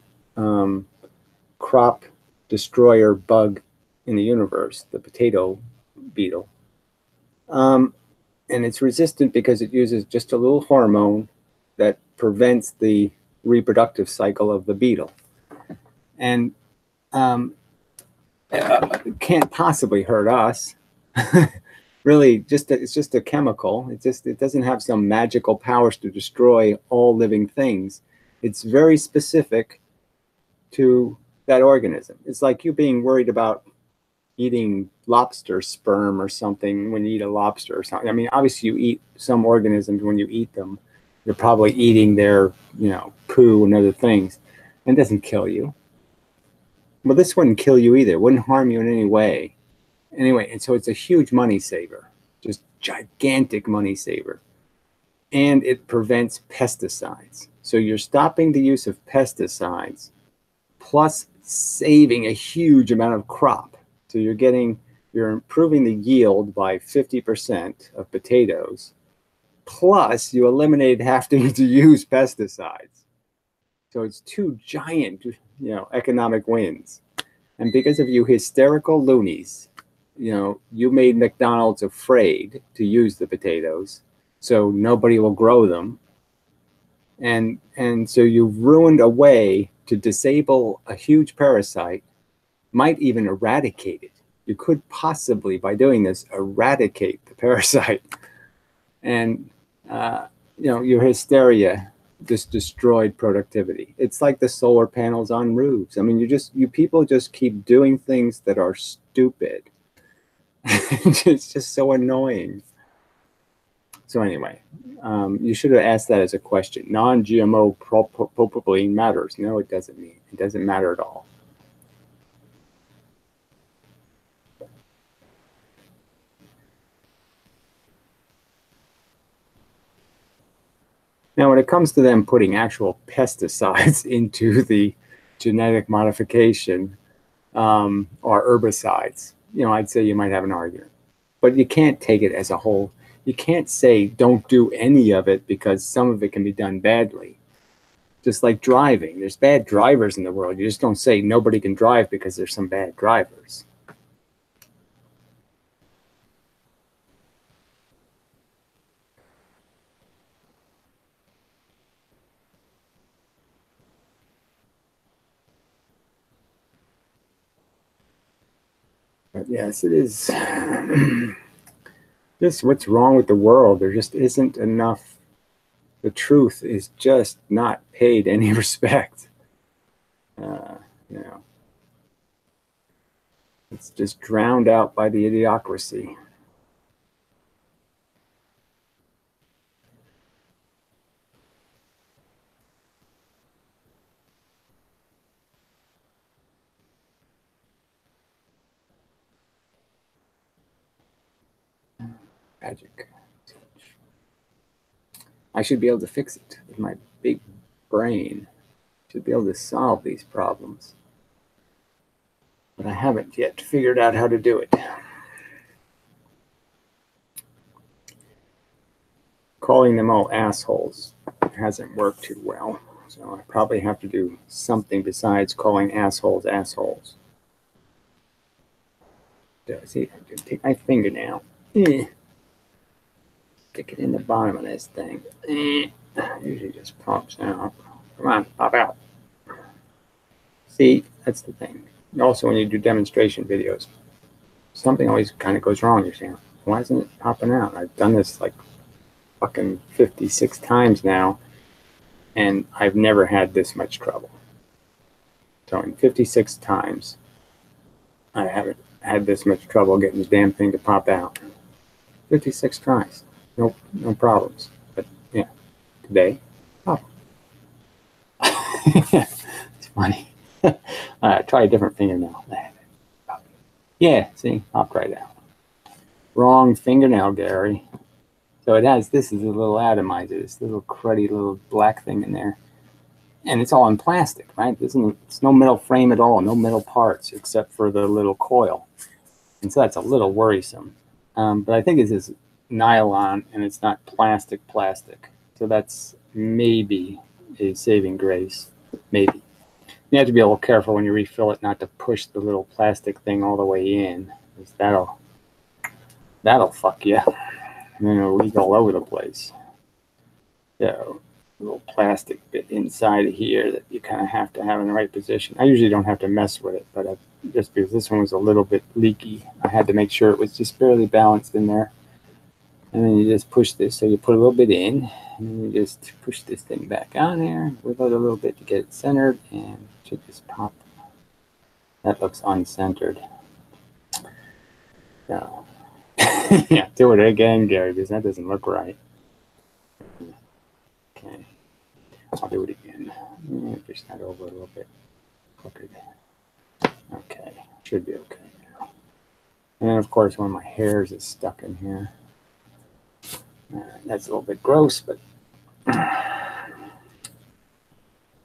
crop destroyer bug in the universe, the potato beetle. And it's resistant because it uses just a little hormone that prevents the reproductive cycle of the beetle. And it can't possibly hurt us. Really, it's just a chemical. It doesn't have some magical powers to destroy all living things. It's very specific to that organism. It's like you being worried about eating lobster sperm or something when you eat a lobster or something. I mean, obviously you eat some organisms when you eat them. You're probably eating their, you know, poo and other things. And it doesn't kill you. Well, this wouldn't kill you either. It wouldn't harm you in any way. Anyway, and so it's a huge money saver. Just gigantic money saver. And it prevents pesticides. So you're stopping the use of pesticides plus saving a huge amount of crop. So you're improving the yield by 50% of potatoes, plus you eliminate having to use pesticides. So it's two giant, you know, economic wins. And because of you hysterical loonies, you know, you made McDonald's afraid to use the potatoes, so nobody will grow them. And so you've ruined a way to disable a huge parasite, might even eradicate it. You could possibly, by doing this, eradicate the parasite. And, you know, your hysteria just destroyed productivity. It's like the solar panels on roofs. I mean, you people just keep doing things that are stupid. It's just so annoying. So anyway, you should have asked that as a question. Non-GMO propylene matters. No, it doesn't mean. It doesn't matter at all. Now, when it comes to them putting actual pesticides into the genetic modification or herbicides, I'd say you might have an argument. But you can't take it as a whole. You can't say don't do any of it because some of it can be done badly. Just like driving. There's bad drivers in the world. You just don't say nobody can drive because there's some bad drivers. But yes, it is. Just what's wrong with the world. There just isn't enough. The truth is just not paid any respect. It's just drowned out by the idiocracy. Magic. I should be able to fix it with my big brain. Should be able to solve these problems. But I haven't yet figured out how to do it. Calling them all assholes hasn't worked too well. So I probably have to do something besides calling assholes assholes. See, I can take my fingernail. Stick it in the bottom of this thing. Usually just pops out. Come on, pop out. See, that's the thing. Also, when you do demonstration videos, something always kind of goes wrong. You're saying, why isn't it popping out? I've done this like fucking 56 times now, and I've never had this much trouble. So in 56 times, I haven't had this much trouble getting the damn thing to pop out. 56 tries. No problems. But yeah, today, problem. It's funny. Try a different fingernail. Yeah, see, popped right out. Wrong fingernail, Gary. So it has, this is a little atomizer, this little cruddy little black thing in there. And it's all in plastic, right? It's no metal frame at all, no metal parts except for the little coil. And so that's a little worrisome. But I think it's this nylon and it's not plastic. So that's maybe a saving grace, maybe. You have to be a little careful when you refill it not to push the little plastic thing all the way in, because that'll fuck you. It'll leak all over the place. So a little plastic bit inside of here that you kind of have to have in the right position. I usually don't have to mess with it, but just because this one was a little bit leaky, I had to make sure it was just barely balanced in there. And then you just push this, so you put a little bit in, and then you just push this thing back on there, wiggle it a little bit to get it centered, and it should just pop. That looks uncentered. So, yeah, do it again, Gary, because that doesn't look right. Okay, I'll do it again. Push that over a little bit. Okay, should be okay now. And then, of course, one of my hairs is stuck in here. That's a little bit gross, but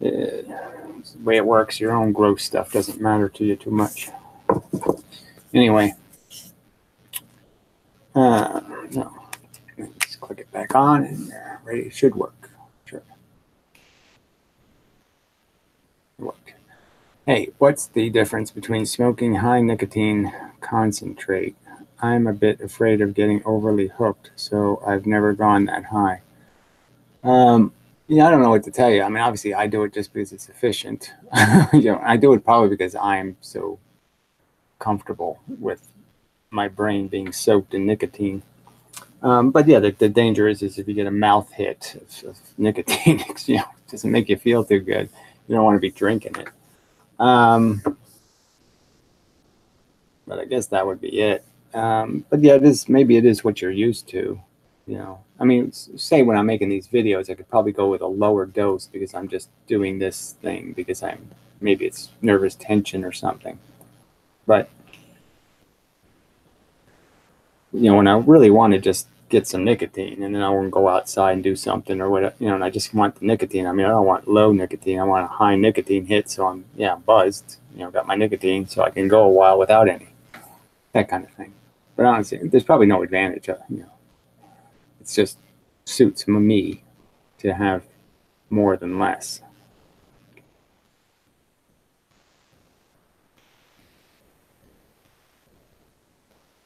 it's the way it works. Your own gross stuff doesn't matter to you too much. Anyway, no, just click it back on and ready. It should work. Sure, work. Hey, what's the difference between smoking high nicotine concentrate? I'm a bit afraid of getting overly hooked, so I've never gone that high. Yeah, I don't know what to tell you. I mean, obviously, I do it just because it's efficient. I do it probably because I'm so comfortable with my brain being soaked in nicotine. But yeah, the danger is if you get a mouth hit of nicotine, it doesn't make you feel too good. You don't want to be drinking it. But I guess that would be it. But yeah, maybe it is what you're used to. You know, I mean, say when I'm making these videos, I could probably go with a lower dose because I'm just doing this thing because maybe it's nervous tension or something. But, you know, when I really want to just get some nicotine and then I want to go outside and do something or whatever, you know, and I just want the nicotine. I mean, I don't want low nicotine. I want a high nicotine hit. So I'm, buzzed, you know, got my nicotine so I can go a while without any, that kind of thing. But honestly, there's probably no advantage, you know, it's just suits me to have more than less.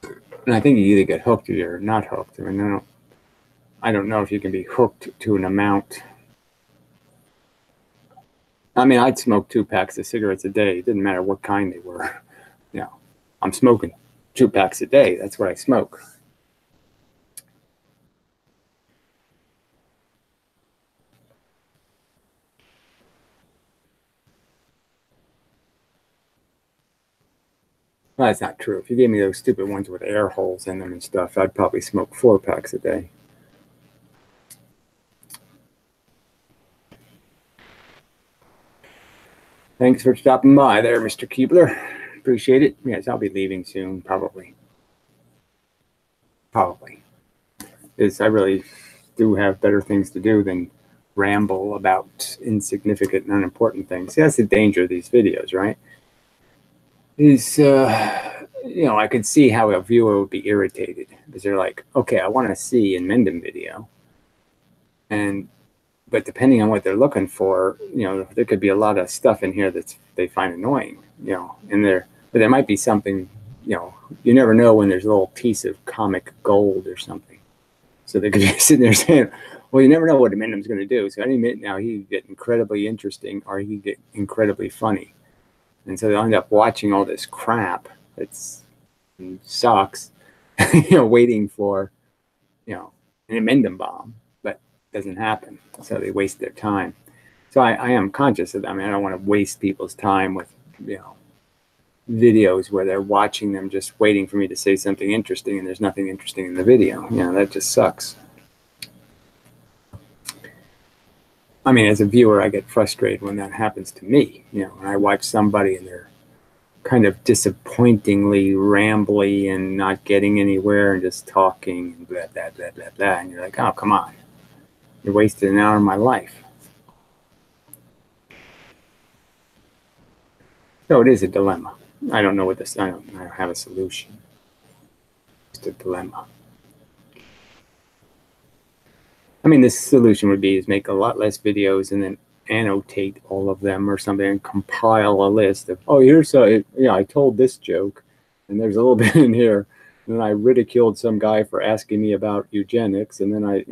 And I think you either get hooked or you're not hooked. I mean, I don't know if you can be hooked to an amount. I mean, I'd smoke 2 packs of cigarettes a day. It didn't matter what kind they were. You know, I'm smoking 2 packs a day. That's what I smoke. Well, that's not true. If you gave me those stupid ones with air holes in them and stuff, I'd probably smoke 4 packs a day. Thanks for stopping by there, Mr. Keebler. Appreciate it. Yes, I'll be leaving soon, probably. Because I really do have better things to do than ramble about insignificant and unimportant things. See, that's the danger of these videos, right? Is, you know, I could see how a viewer would be irritated because they're like, okay, I want to see a Mendham video. But depending on what they're looking for, you know, there could be a lot of stuff in here that they find annoying, you know, but there might be something, you know, you never know when there's a little piece of comic gold or something. So they could be sitting there saying, well, you never know what Mendham's going to do. So any minute now he could get incredibly interesting or he could get incredibly funny. And so they'll end up watching all this crap that sucks, you know, waiting for, you know, an Mendham bomb. Doesn't happen, so they waste their time. So I am conscious of that. I mean, I don't want to waste people's time with, you know, videos where they're watching them just waiting for me to say something interesting and there's nothing interesting in the video. You know, that just sucks. I mean, as a viewer, I get frustrated when that happens to me. You know, when I watch somebody and they're kind of disappointingly rambly and not getting anywhere and just talking and blah, blah, blah, blah, blah. And you're like, oh, come on. You wasted an hour of my life. So it is a dilemma. I don't know what this, I don't have a solution. It's a dilemma. I mean, this solution would be is make a lot less videos and then annotate all of them or something and compile a list of, oh, here's I told this joke and there's a little bit in here. And then I ridiculed some guy for asking me about eugenics. And then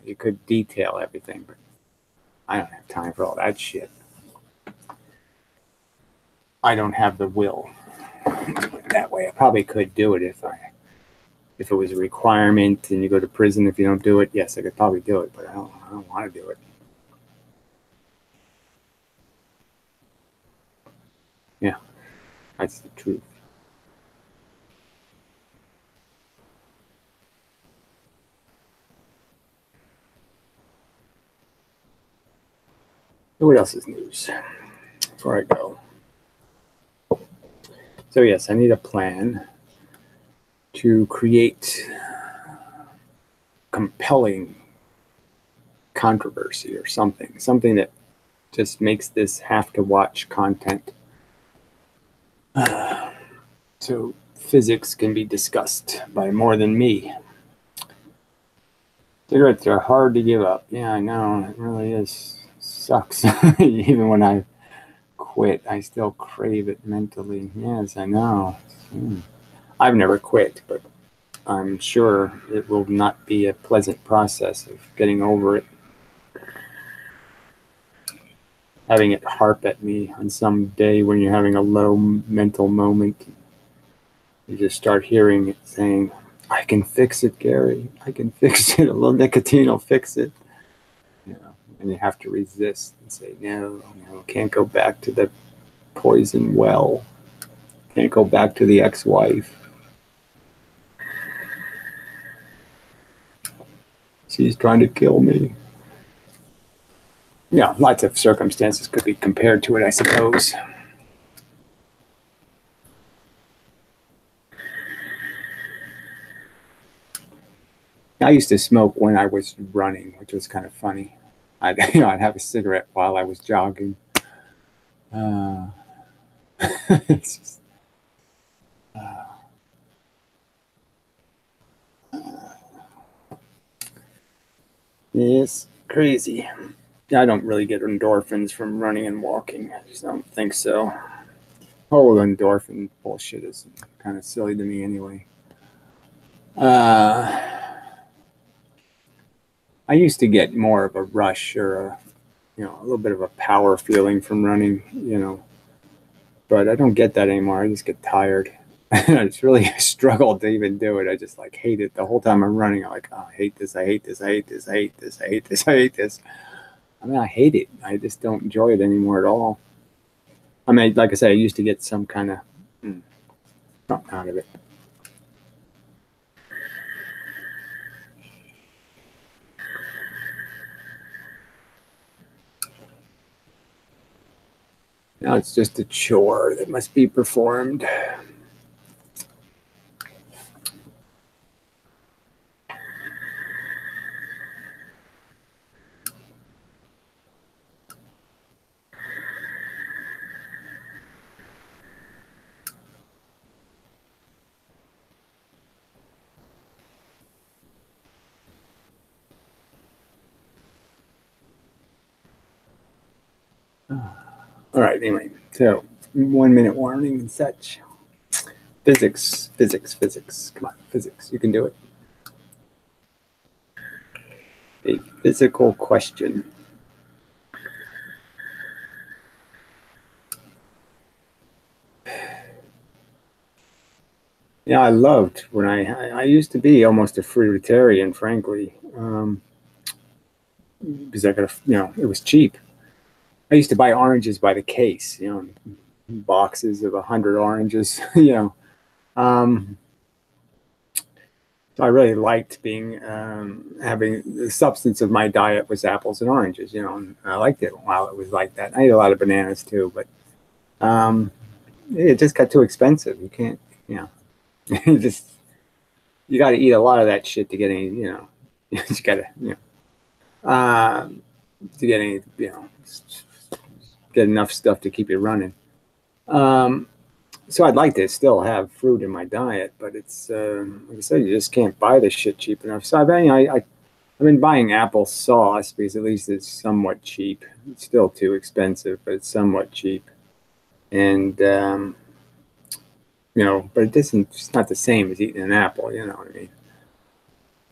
you could detail everything, but I don't have time for all that shit. I don't have the will. That way, I probably could do it if it was a requirement and you go to prison if you don't do it. Yes, I could probably do it, but I don't want to do it. Yeah, that's the truth. So what else is news before I go? So yes, I need a plan to create compelling controversy or something that just makes this have to watch content. So physics can be discussed by more than me. Cigarettes are hard to give up. Yeah, I know, it really is. Sucks. Even when I quit, I still crave it mentally. Yes, I know. I've never quit, but I'm sure it will not be a pleasant process of getting over it. Having it harp at me on some day when you're having a low mental moment. You just start hearing it saying, I can fix it, Gary. I can fix it. A little nicotine will fix it. You know, and you have to resist and say, no, can't go back to the poison well. Can't go back to the ex-wife. She's trying to kill me. Yeah, lots of circumstances could be compared to it, I suppose. I used to smoke when I was running, which was kind of funny. I'd have a cigarette while I was jogging. It's just, it's crazy. I don't really get endorphins from running and walking. I just don't think so. Whole endorphin bullshit is kind of silly to me anyway. I used to get more of a rush or a little bit of a power feeling from running, but I don't get that anymore. I just get tired. It's really a struggle to even do it. I just like hate it the whole time I'm running. I'm like, oh, I hate this. I hate this. I hate this. I hate this. I hate this. I hate this. I mean, I hate it. I just don't enjoy it anymore at all. I mean, like I said, I used to get some kind of something out of it. Now it's just a chore that must be performed. All right, anyway, so 1 minute warning and such. Physics, physics, physics. Come on, physics, you can do it. A physical question. Yeah, I loved when I used to be almost a fruitarian, frankly, because I could, it was cheap. I used to buy oranges by the case, boxes of 100 oranges, So I really liked being having the substance of my diet was apples and oranges, and I liked it while it was like that. I ate a lot of bananas too, but it just got too expensive. You can't, you just you got to eat a lot of that shit to get any, you got to, to get any, get enough stuff to keep you running. So I'd like to still have fruit in my diet, but it's like I said, you just can't buy this shit cheap enough. So I've been buying apple sauce because at least it's somewhat cheap. It's still too expensive, but it's somewhat cheap. And but it's not the same as eating an apple. You know what I mean?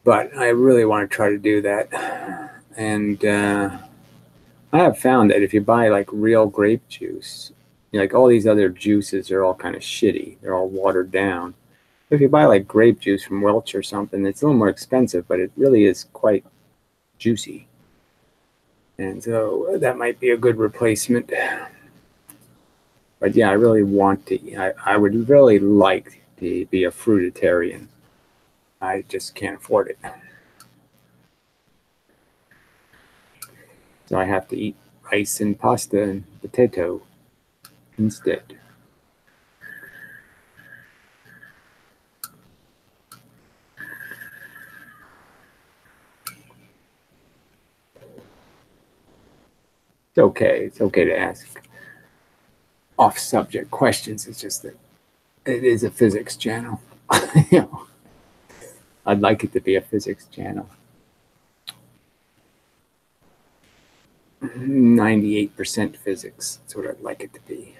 But I really want to try to do that, and I have found that if you buy like real grape juice, like all these other juices are all kind of shitty. They're all watered down. If you buy like grape juice from Welch or something, it's a little more expensive, but it really is quite juicy. And so that might be a good replacement. But yeah, I really want to. I would really like to be a fruitarian. I just can't afford it. So I have to eat rice and pasta and potato instead. It's okay. It's okay to ask off-subject questions. It's just that it is a physics channel. I'd like it to be a physics channel. 98% physics. That's what I'd like it to be.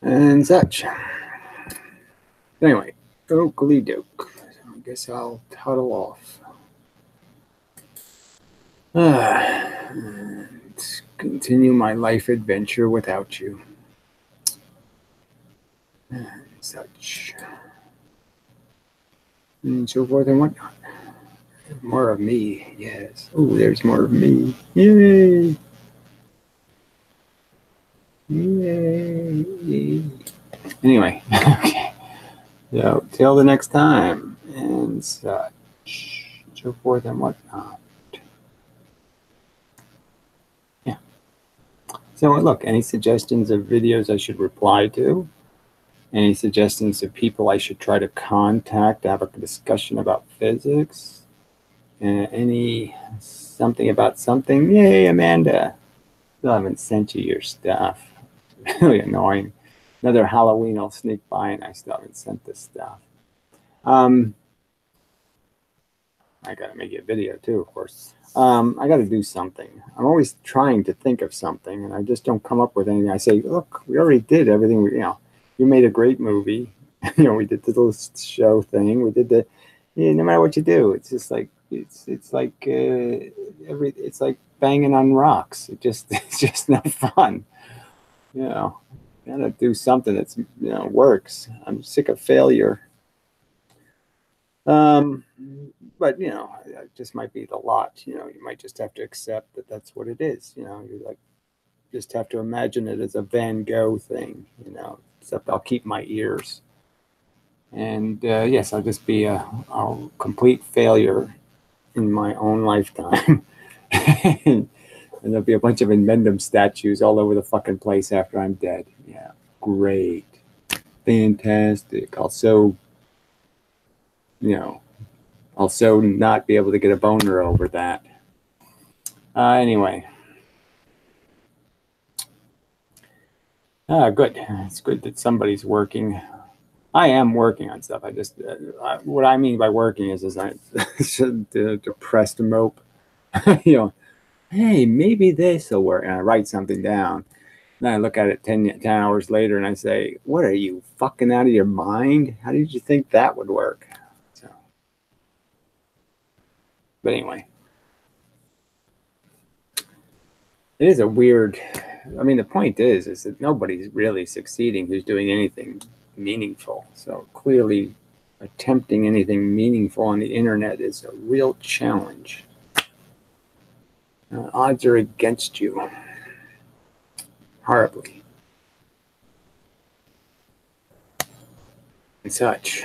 And such. Anyway, oakley doke. I guess I'll huddle off. And continue my life adventure without you. And such. And so forth and whatnot. More of me, yes. Oh, there's more of me. Yay! Yay! Anyway, okay. So, till the next time, and such, so forth and whatnot. Yeah. So, look, any suggestions of videos I should reply to? Any suggestions of people I should try to contact to have a discussion about physics? Any something about something? Yay, Amanda. Still haven't sent you your stuff. Really annoying. Another Halloween I'll sneak by and I still haven't sent this stuff. I gotta make a video too, of course. I gotta do something. I'm always trying to think of something and I just don't come up with anything. I say, look, we already did everything. You made a great movie. We did the little show thing. We did the, no matter what you do, it's just like, it's like it's like banging on rocks. It's just no fun. Gotta do something that's works. I'm sick of failure. But it just might be the lot. You might just have to accept that that's what it is. You like just have to imagine it as a Van Gogh thing. Except I'll keep my ears. And yes, I'll just be a complete failure in my own lifetime. And there'll be a bunch of Inmendum statues all over the fucking place after I'm dead. Yeah, great. Fantastic. Also not be able to get a boner over that. Anyway. Good. It's good that somebody's working. I am working on stuff. I just, what I mean by working is I'm a depressed mope. Hey, maybe this will work. And I write something down. Then I look at it 10 hours later and I say, what are you, fucking out of your mind? How did you think that would work? But anyway, it is a weird, the point is that nobody's really succeeding who's doing anything meaningful. So clearly attempting anything meaningful on the internet is a real challenge. Odds are against you. Horribly. And such.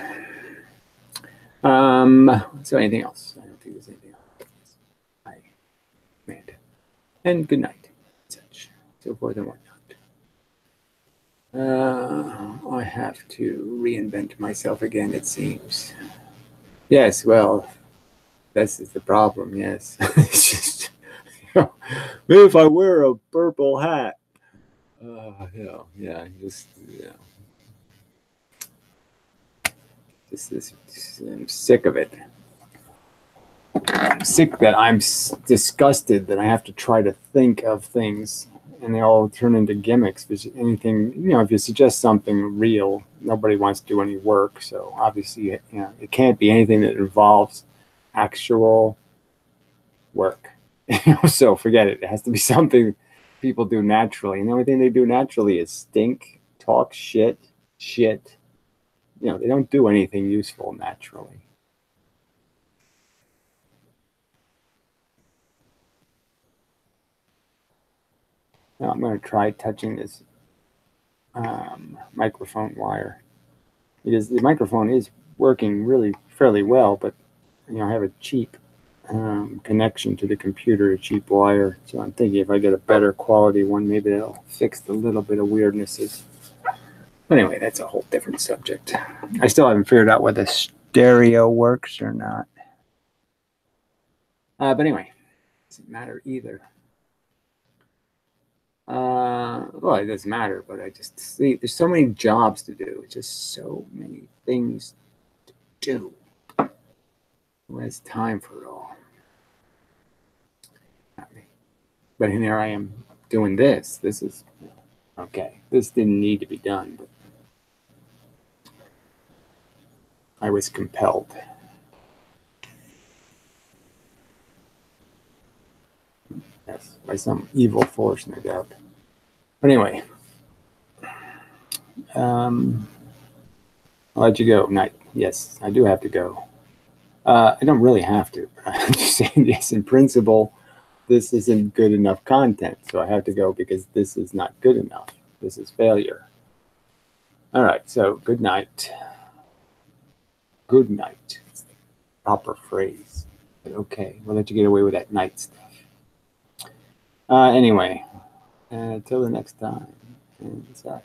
So anything else? I don't think there's anything else. Hi, Amanda. And good night. Such. So forth and whatnot. I have to reinvent myself again, it seems. Yes, well, this is the problem, yes. It's just, if I wear a purple hat, I'm sick of it. I'm sick that I'm disgusted that I have to try to think of things and they all turn into gimmicks. Because anything, if you suggest something real, nobody wants to do any work. So obviously, it can't be anything that involves actual work. So forget it. It has to be something people do naturally. And the only thing they do naturally is stink, talk shit. They don't do anything useful naturally. Now I'm going to try touching this microphone wire. Because the microphone is working really fairly well, but I have a cheap connection to the computer, a cheap wire. So I'm thinking if I get a better quality one, maybe it'll fix the little bit of weirdnesses. But anyway, that's a whole different subject. I still haven't figured out whether stereo works or not. But anyway, it doesn't matter either. Well, it doesn't matter, but I just see there's so many jobs to do. Just so many things to do. Who has time for it all? Not me. But here I am doing this. This is okay. This didn't need to be done, but I was compelled. Yes, by some evil force, no doubt. But anyway, I'll let you go. Night. Yes, I do have to go. I don't really have to. I'm just saying, yes, in principle, this isn't good enough content. So I have to go because this is not good enough. This is failure. All right, so good night. Good night. It's the proper phrase. But okay, we'll let you get away with that night stuff. Anyway, until the next time and such.